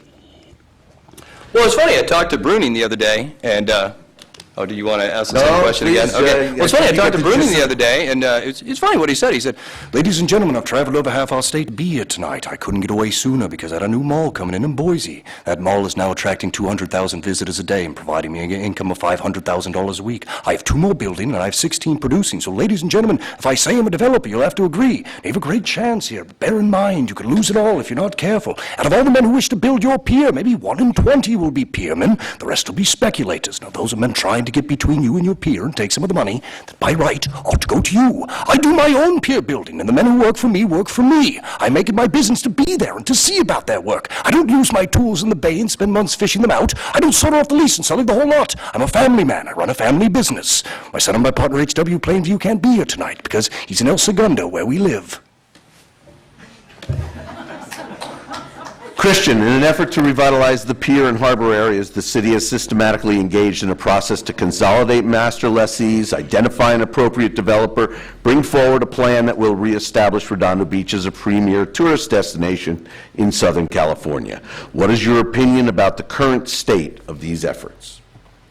Well, it's funny, I talked to Bruning the other day, and, oh, do you want to ask the No, same question please, again? Okay. Well, it's funny, I you talked to get to Bruning just- the other day, and it's funny what he said. He said, "Ladies and gentlemen, I've traveled over half our state to be here tonight. I couldn't get away sooner because I had a new mall coming in Boise. That mall is now attracting 200,000 visitors a day and providing me an income of $500,000 a week. I have 2 more building, and I have 16 producing. So, ladies and gentlemen, if I say I'm a developer, you'll have to agree. They have a great chance here, but bear in mind, you could lose it all if you're not careful. Out of all the men who wish to build your pier, maybe 1 in 20 will be piermen. The rest will be speculators. Now, those are men trying to get between you and your pier and take some of the money that by right ought to go to you. I do my own pier building, and the men who work for me. I make it my business to be there and to see about their work. I don't use my tools in the bay and spend months fishing them out. I don't sort off the lease and selling the whole lot. I'm a family man. I run a family business. My son and my partner H.W. Plainview can't be here tonight because he's in El Segundo, where we live." Christian, in an effort to revitalize the pier and harbor areas, the city has systematically engaged in a process to consolidate master lessees, identify an appropriate developer, bring forward a plan that will reestablish Redondo Beach as a premier tourist destination in Southern California. What is your opinion about the current state of these efforts?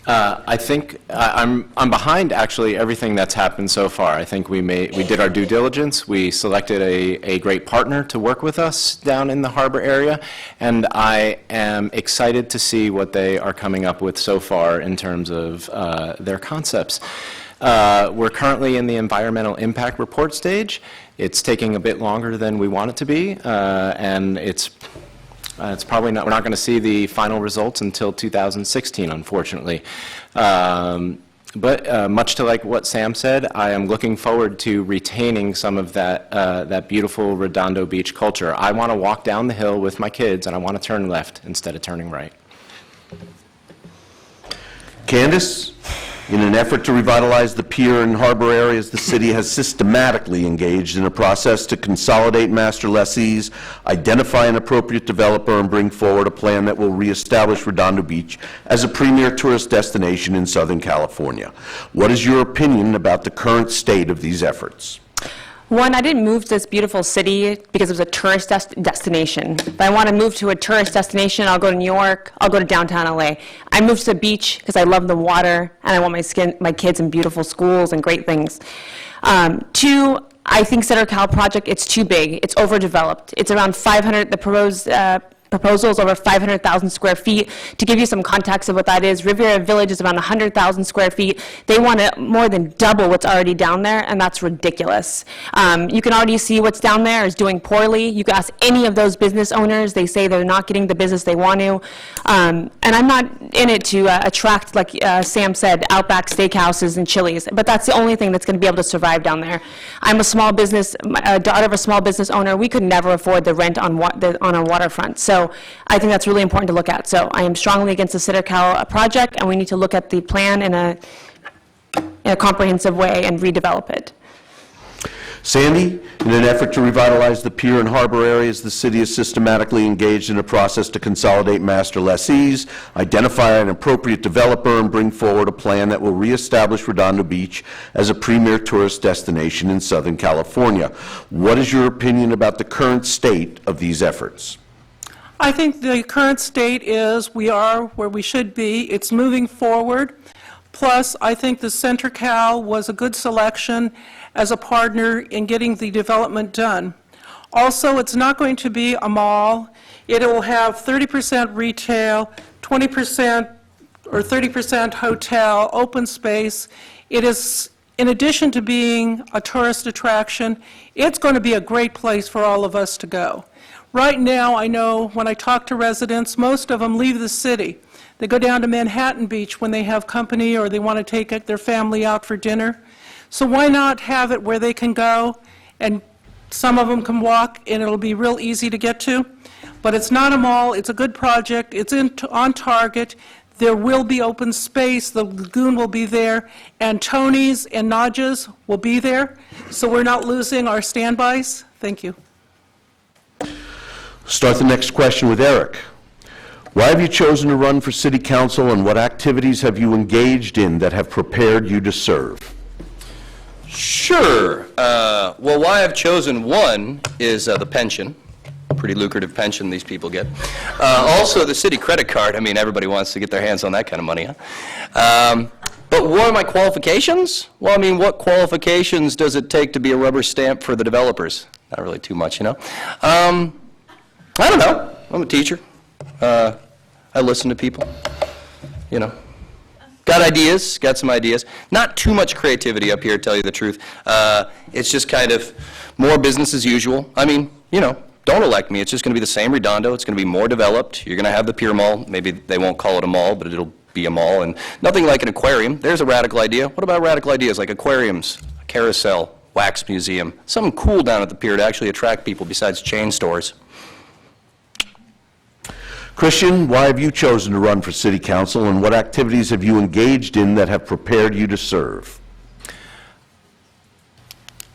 I think I'm behind actually everything that's happened so far. I think we did our due diligence. We selected a great partner to work with us down in the harbor area, and I am excited to see what they are coming up with so far in terms of their concepts. We're currently in the environmental impact report stage. It's taking a bit longer than we want it to be, and it's probably not, we're not going to see the final results until 2016, unfortunately. But much to like what Sam said, I am looking forward to retaining some of that beautiful Redondo Beach culture. I want to walk down the hill with my kids, and I want to turn left instead of turning right. Candice, in an effort to revitalize the pier and harbor areas, the city has systematically engaged in a process to consolidate master lessees, identify an appropriate developer, and bring forward a plan that will reestablish Redondo Beach as a premier tourist destination in Southern California. What is your opinion about the current state of these efforts? One, I didn't move to this beautiful city because it was a tourist destination. If I want to move to a tourist destination, I'll go to New York, I'll go to downtown LA. I moved to the beach because I love the water, and I want my kids in beautiful schools and great things. Two, I think Center Cal project, it's too big. It's overdeveloped. It's around 500, the proposal is over 500,000 square feet. To give you some context of what that is, Riviera Village is around 100,000 square feet. They want to more than double what's already down there, and that's ridiculous. You can already see what's down there is doing poorly. You can ask any of those business owners, they say they're not getting the business they want to. And I'm not in it to attract, like Sam said, Outback Steakhouses and Chili's, but that's the only thing that's going to be able to survive down there. I'm a small business, daughter of a small business owner. We could never afford the rent on our waterfront. So I think that's really important to look at. So I am strongly against the Center Cal project, and we need to look at the plan in a comprehensive way and redevelop it. Sandy, in an effort to revitalize the pier and harbor areas, the city is systematically engaged in a process to consolidate master lessees, identify an appropriate developer, and bring forward a plan that will reestablish Redondo Beach as a premier tourist destination in Southern California. What is your opinion about the current state of these efforts? I think the current state is we are where we should be. It's moving forward. Plus, I think the Center Cal was a good selection as a partner in getting the development done. Also, it's not going to be a mall. It will have 30% retail, 20% or 30% hotel, open space. It is, in addition to being a tourist attraction, it's going to be a great place for all of us to go. Right now, I know when I talk to residents, most of them leave the city. They go down to Manhattan Beach when they have company or they want to take their family out for dinner. So why not have it where they can go, and some of them can walk, and it'll be real easy to get to? But it's not a mall. It's a good project. It's on target. There will be open space. The lagoon will be there, and Tony's and Nadja's will be there, so we're not losing our standbys. Thank you. Start the next question with Eric. Why have you chosen to run for city council, and what activities have you engaged in that have prepared you to serve? Sure. Well, why I've chosen one is the pension. Pretty lucrative pension these people get. Also, the city credit card. I mean, everybody wants to get their hands on that kind of money, huh? But what are my qualifications? Well, I mean, what qualifications does it take to be a rubber stamp for the developers? Not really too much, you know? I don't know. I'm a teacher. I listen to people, you know. Got ideas, got some ideas. Not too much creativity up here, to tell you the truth. It's just kind of more business as usual. I mean, you know, don't elect me. It's just going to be the same Redondo. It's going to be more developed. You're going to have the pier mall. Maybe they won't call it a mall, but it'll be a mall. And nothing like an aquarium. There's a radical idea. What about radical ideas like aquariums, a carousel, wax museum? Something cool down at the pier to actually attract people besides chain stores. Christian, why have you chosen to run for city council, and what activities have you engaged in that have prepared you to serve?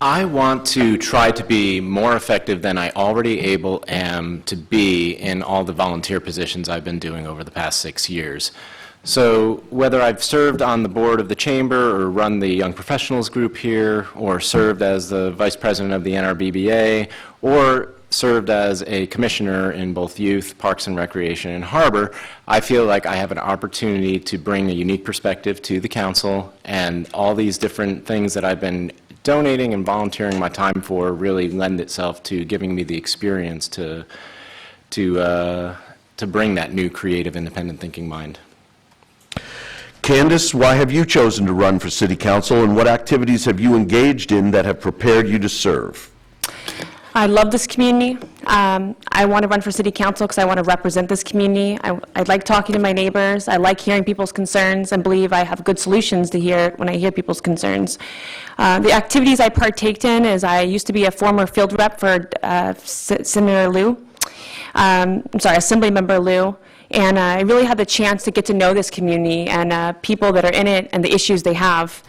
I want to try to be more effective than I already am to be in all the volunteer positions I've been doing over the past 6 years. So whether I've served on the board of the chamber or run the young professionals group here or served as the vice president of the NRBBA or served as a commissioner in both youth, parks and recreation, and harbor, I feel like I have an opportunity to bring a unique perspective to the council, and all these different things that I've been donating and volunteering my time for really lend itself to giving me the experience to bring that new creative independent thinking mind. Candice, why have you chosen to run for city council, and what activities have you engaged in that have prepared you to serve? I love this community. I want to run for city council because I want to represent this community. I like talking to my neighbors. I like hearing people's concerns and believe I have good solutions to hear when I hear people's concerns. The activities I partaked in is I used to be a former field rep for Senator Liu. Assemblymember Liu. And I really had the chance to get to know this community and people that are in it and the issues they have.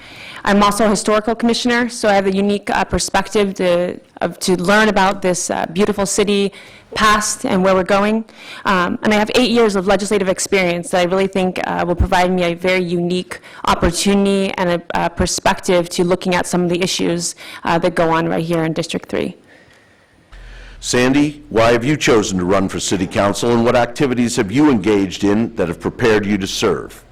I'm also a historical commissioner, so I have a unique perspective to learn about this beautiful city, past, and where we're going. And I have 8 years of legislative experience that I really think will provide me a very unique opportunity and a perspective to looking at some of the issues that go on right here in District 3. Sandy, why have you chosen to run for city council, and what activities have you engaged in that have prepared you to serve?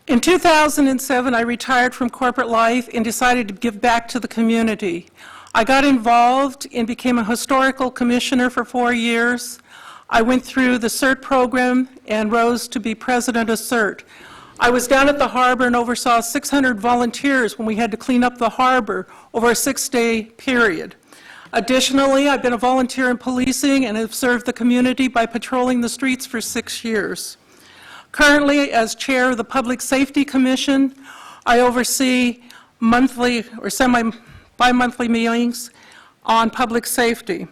In 2007, I retired from corporate life and decided to give back to the community. I got involved and became a historical commissioner for 4 years. I went through the CERT program and rose to be president of CERT. I was down at the harbor and oversaw 600 volunteers when we had to clean up the harbor over a 6-day period. Additionally, I've been a volunteer in policing and have served the community by patrolling the streets for 6 years. Currently, as chair of the Public Safety Commission, I oversee monthly or bi-monthly meetings on public safety.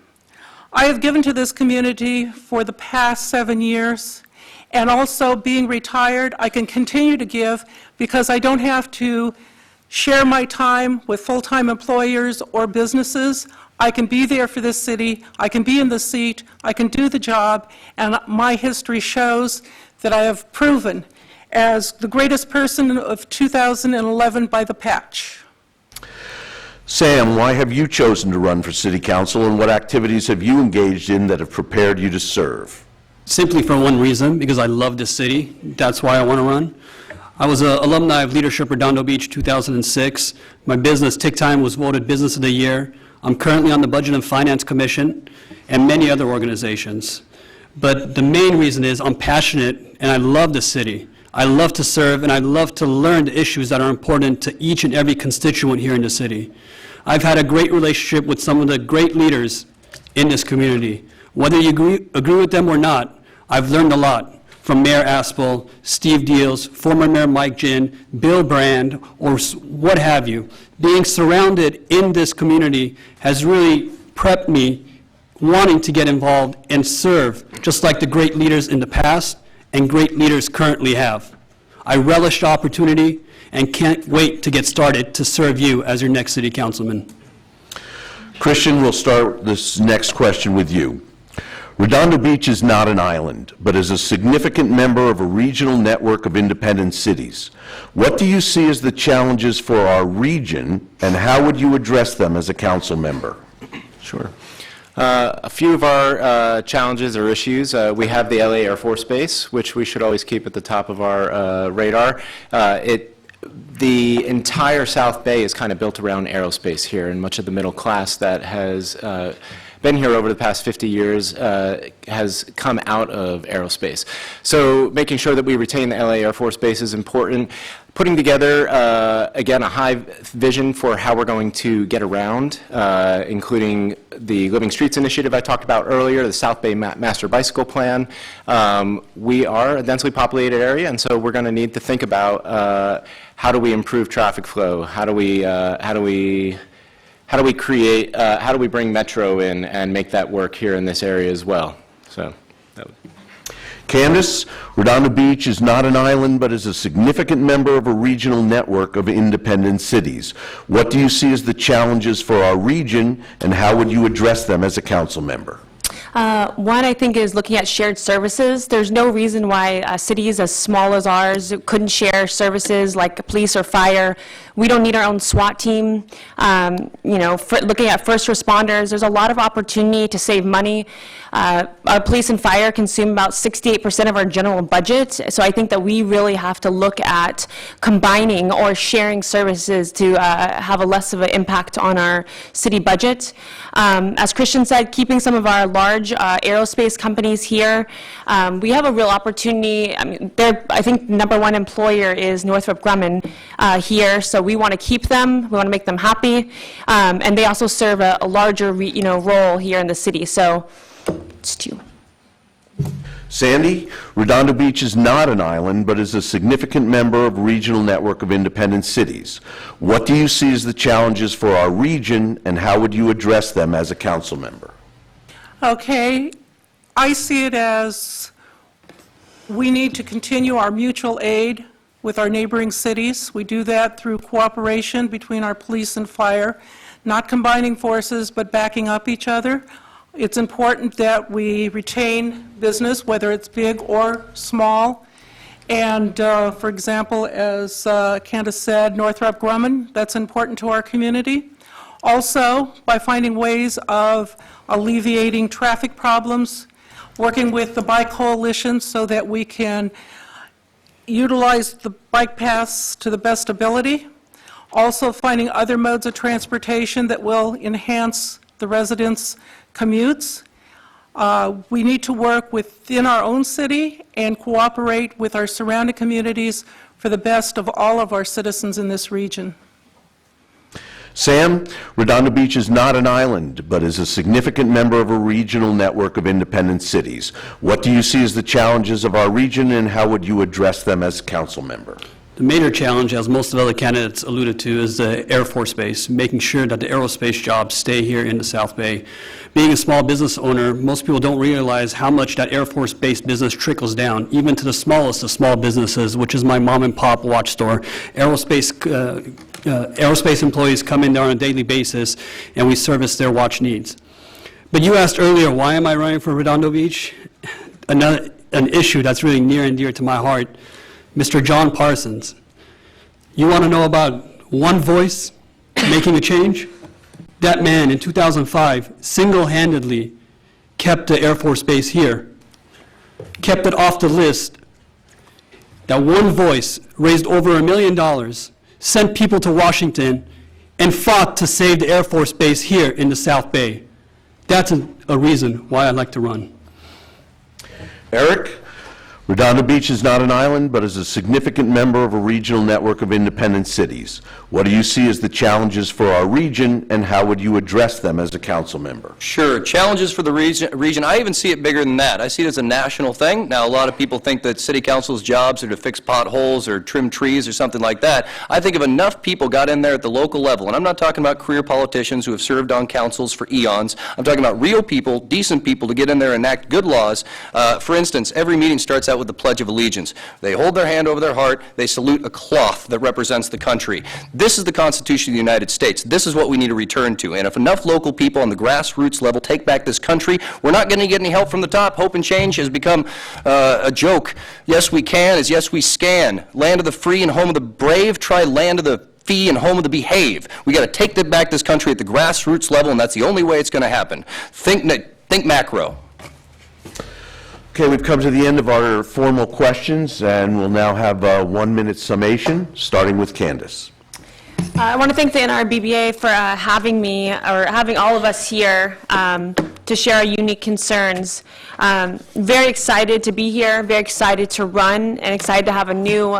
I have given to this community for the past 7 years, and also being retired, I can continue to give because I don't have to share my time with full-time employers or businesses. I can be there for this city, I can be in the seat, I can do the job, and my history shows that I have proven as the greatest person of 2011 by the patch. Sam, why have you chosen to run for city council, and what activities have you engaged in that have prepared you to serve? Simply for one reason, because I love this city. That's why I want to run. I was an alumni of Leadership Redondo Beach 2006. My business, Tick Time, was voted Business of the Year. I'm currently on the Budget and Finance Commission and many other organizations. But the main reason is I'm passionate and I love the city. I love to serve and I love to learn the issues that are important to each and every constituent here in the city. I've had a great relationship with some of the great leaders in this community. Whether you agree with them or not, I've learned a lot from Mayor Aspel, Steve Deals, former Mayor Mike Ginn, Bill Brand, or what have you. Being surrounded in this community has really prepped me wanting to get involved and serve, just like the great leaders in the past and great leaders currently have. I relish the opportunity and can't wait to get started to serve you as your next city councilman. Christian, we'll start this next question with you. Redondo Beach is not an island, but is a significant member of a regional network of independent cities. What do you see as the challenges for our region, and how would you address them as a council member? Sure. A few of our challenges or issues, we have the LA Air Force Base, which we should always keep at the top of our radar. The entire South Bay is kind of built around aerospace here, and much of the middle class that has been here over the past 50 years has come out of aerospace. So making sure that we retain the LA Air Force Base is important. Putting together, again, a high vision for how we're going to get around, including the Living Streets Initiative I talked about earlier, the South Bay Master Bicycle Plan. We are a densely populated area, and so we're going to need to think about how do we improve traffic flow? How do we bring Metro in and make that work here in this area as well? So. Candice, Redondo Beach is not an island, but is a significant member of a regional network of independent cities. What do you see as the challenges for our region, and how would you address them as a council member? One, I think, is looking at shared services. There's no reason why cities as small as ours couldn't share services like police or fire. We don't need our own SWAT team. Looking at first responders, there's a lot of opportunity to save money. Our police and fire consume about 68% of our general budget, so I think that we really have to look at combining or sharing services to have a less of an impact on our city budget. As Christian said, keeping some of our large aerospace companies here, we have a real opportunity. I think number one employer is Northrop Grumman here, so we want to keep them, we want to make them happy, and they also serve a larger role here in the city, so it's two. Sandy, Redondo Beach is not an island, but is a significant member of a regional network of independent cities. What do you see as the challenges for our region, and how would you address them as a council member? Okay, I see it as we need to continue our mutual aid with our neighboring cities. We do that through cooperation between our police and fire, not combining forces, but backing up each other. It's important that we retain business, whether it's big or small. And, for example, as Candice said, Northrop Grumman, that's important to our community. Also, by finding ways of alleviating traffic problems, working with the bike coalition so that we can utilize the bike paths to the best ability. Also, finding other modes of transportation that will enhance the residents' commutes. We need to work within our own city and cooperate with our surrounding communities for the best of all of our citizens in this region. Sam, Redondo Beach is not an island, but is a significant member of a regional network of independent cities. What do you see as the challenges of our region, and how would you address them as a council member? The major challenge, as most of the other candidates alluded to, is the Air Force Base, making sure that the aerospace jobs stay here in the South Bay. Being a small business owner, most people don't realize how much that Air Force Base business trickles down, even to the smallest of small businesses, which is my mom and pop watch store. Aerospace employees come in there on a daily basis, and we service their watch needs. But you asked earlier, why am I running for Redondo Beach? An issue that's really near and dear to my heart. Mr. John Parsons, you want to know about one voice making a change? That man in 2005 single-handedly kept the Air Force Base here, kept it off the list. That one voice raised over $1 million, sent people to Washington, and fought to save the Air Force Base here in the South Bay. That's a reason why I'd like to run. Eric? Redondo Beach is not an island, but is a significant member of a regional network of independent cities. What do you see as the challenges for our region, and how would you address them as a council member? Sure. Challenges for the region, I even see it bigger than that. I see it as a national thing. Now, a lot of people think that city council's jobs are to fix potholes or trim trees or something like that. I think if enough people got in there at the local level, and I'm not talking about career politicians who have served on councils for eons, I'm talking about real people, decent people to get in there and enact good laws. For instance, every meeting starts out with the Pledge of Allegiance. They hold their hand over their heart, they salute a cloth that represents the country. This is the Constitution of the United States. This is what we need to return to. And if enough local people on the grassroots level take back this country, we're not going to get any help from the top. Hope and change has become a joke. Yes, we can is yes, we scan. Land of the free and home of the brave. Try land of the fee and home of the behave. We got to take back this country at the grassroots level, and that's the only way it's going to happen. Think macro. Okay, we've come to the end of our formal questions, and we'll now have a 1-minute summation, starting with Candice. I want to thank the NRBBA for having me, or having all of us here to share our unique concerns. Very excited to be here, very excited to run, and excited to have a new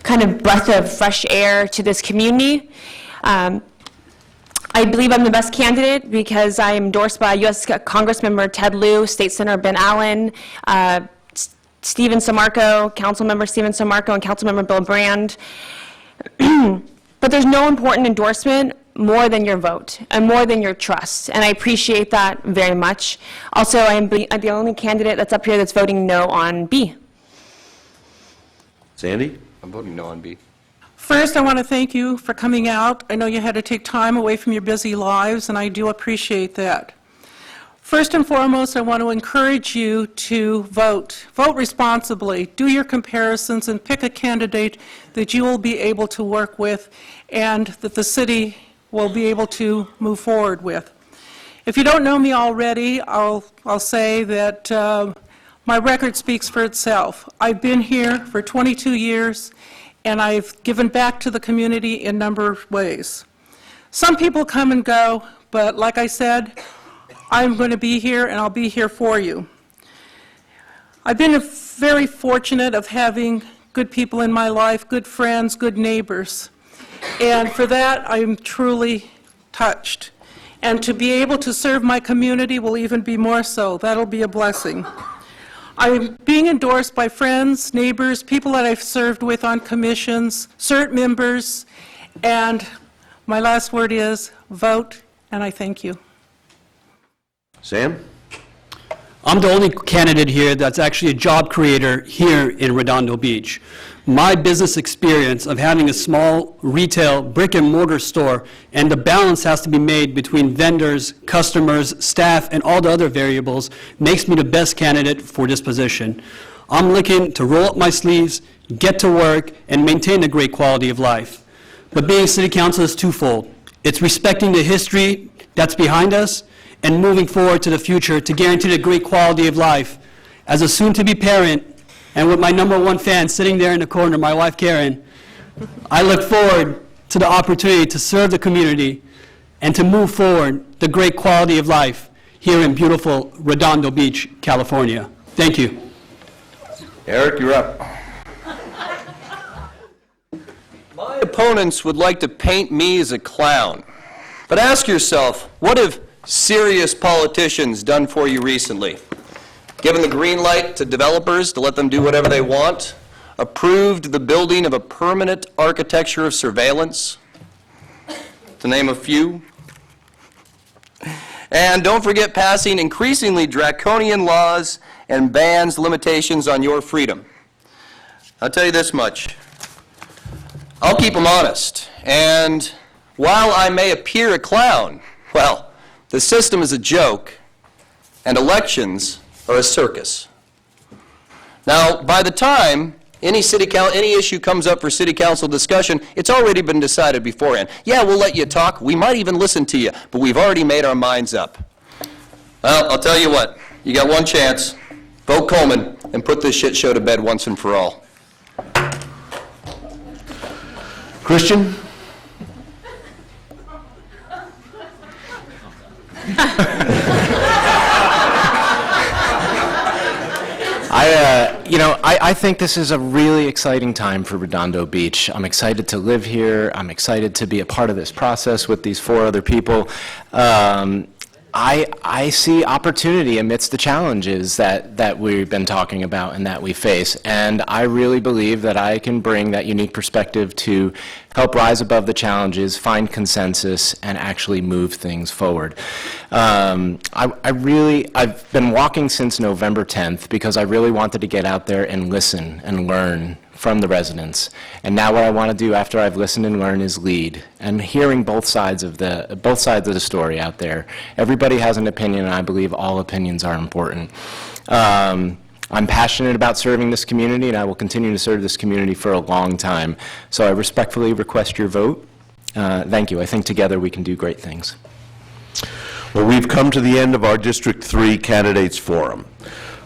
kind of breath of fresh air to this community. I believe I'm the best candidate because I am endorsed by U.S. Congressmember Ted Lieu, State Senator Ben Allen, Stephen Samarco, Councilmember Stephen Samarco, and Councilmember Bill Brand. But there's no important endorsement more than your vote and more than your trust, and I appreciate that very much. Also, I am the only candidate that's up here that's voting no on B. Sandy? I'm voting no on B. First, I want to thank you for coming out. I know you had to take time away from your busy lives, and I do appreciate that. First and foremost, I want to encourage you to vote. Vote responsibly. Do your comparisons and pick a candidate that you will be able to work with and that the city will be able to move forward with. If you don't know me already, I'll say that my record speaks for itself. I've been here for 22 years, and I've given back to the community in a number of ways. Some people come and go, but like I said, I'm going to be here, and I'll be here for you. I've been very fortunate of having good people in my life, good friends, good neighbors, and for that, I'm truly touched. And to be able to serve my community will even be more so. That'll be a blessing. I'm being endorsed by friends, neighbors, people that I've served with on commissions, CERT members, and my last word is vote, and I thank you. Sam? I'm the only candidate here that's actually a job creator here in Redondo Beach. My business experience of having a small retail brick and mortar store, and the balance has to be made between vendors, customers, staff, and all the other variables, makes me the best candidate for this position. I'm looking to roll up my sleeves, get to work, and maintain a great quality of life. But being city council is twofold. It's respecting the history that's behind us and moving forward to the future to guarantee the great quality of life. As a soon-to-be parent, and with my #1 fan sitting there in the corner, my wife Karen, I look forward to the opportunity to serve the community and to move forward the great quality of life here in beautiful Redondo Beach, California. Thank you. Eric, you're up. My opponents would like to paint me as a clown. But ask yourself, what have serious politicians done for you recently? Given the green light to developers to let them do whatever they want? Approved the building of a permanent architecture of surveillance? To name a few. And don't forget passing increasingly draconian laws and bans limitations on your freedom. I'll tell you this much. I'll keep them honest. And while I may appear a clown, well, the system is a joke, and elections are a circus. Now, by the time any issue comes up for city council discussion, it's already been decided beforehand. Yeah, we'll let you talk. We might even listen to you, but we've already made our minds up. Well, I'll tell you what. You got one chance. Vote Coleman and put this shit show to bed once and for all. Christian? I think this is a really exciting time for Redondo Beach. I'm excited to live here. I'm excited to be a part of this process with these 4 other people. I see opportunity amidst the challenges that we've been talking about and that we face. And I really believe that I can bring that unique perspective to help rise above the challenges, find consensus, and actually move things forward. I've been walking since November 10th because I really wanted to get out there and listen and learn from the residents. And now what I want to do after I've listened and learned is lead. And hearing both sides of the story out there. Everybody has an opinion, and I believe all opinions are important. I'm passionate about serving this community, and I will continue to serve this community for a long time. So I respectfully request your vote. Thank you. I think together we can do great things. Well, we've come to the end of our District 3 Candidates Forum.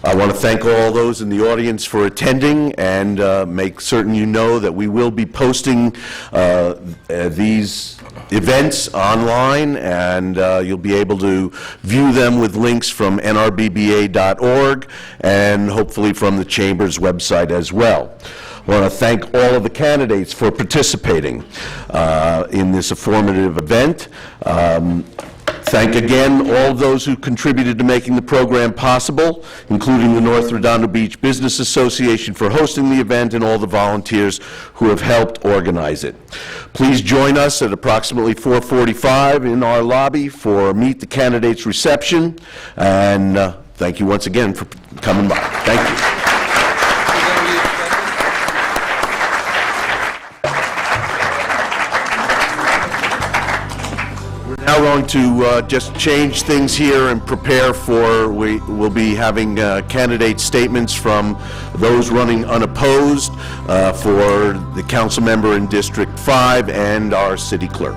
I want to thank all those in the audience for attending and make certain you know that we will be posting these events online, and you'll be able to view them with links from NRBBA.org and hopefully from the Chamber's website as well. I want to thank all of the candidates for participating in this informative event. Thank again all of those who contributed to making the program possible, including the North Redondo Beach Business Association for hosting the event and all the volunteers who have helped organize it. Please join us at approximately 4:45 in our lobby for Meet the Candidates reception, and thank you once again for coming by. Thank you. Now going to just change things here and prepare for, we will be having candidate statements from those running unopposed for the council member in District 5 and our city clerk.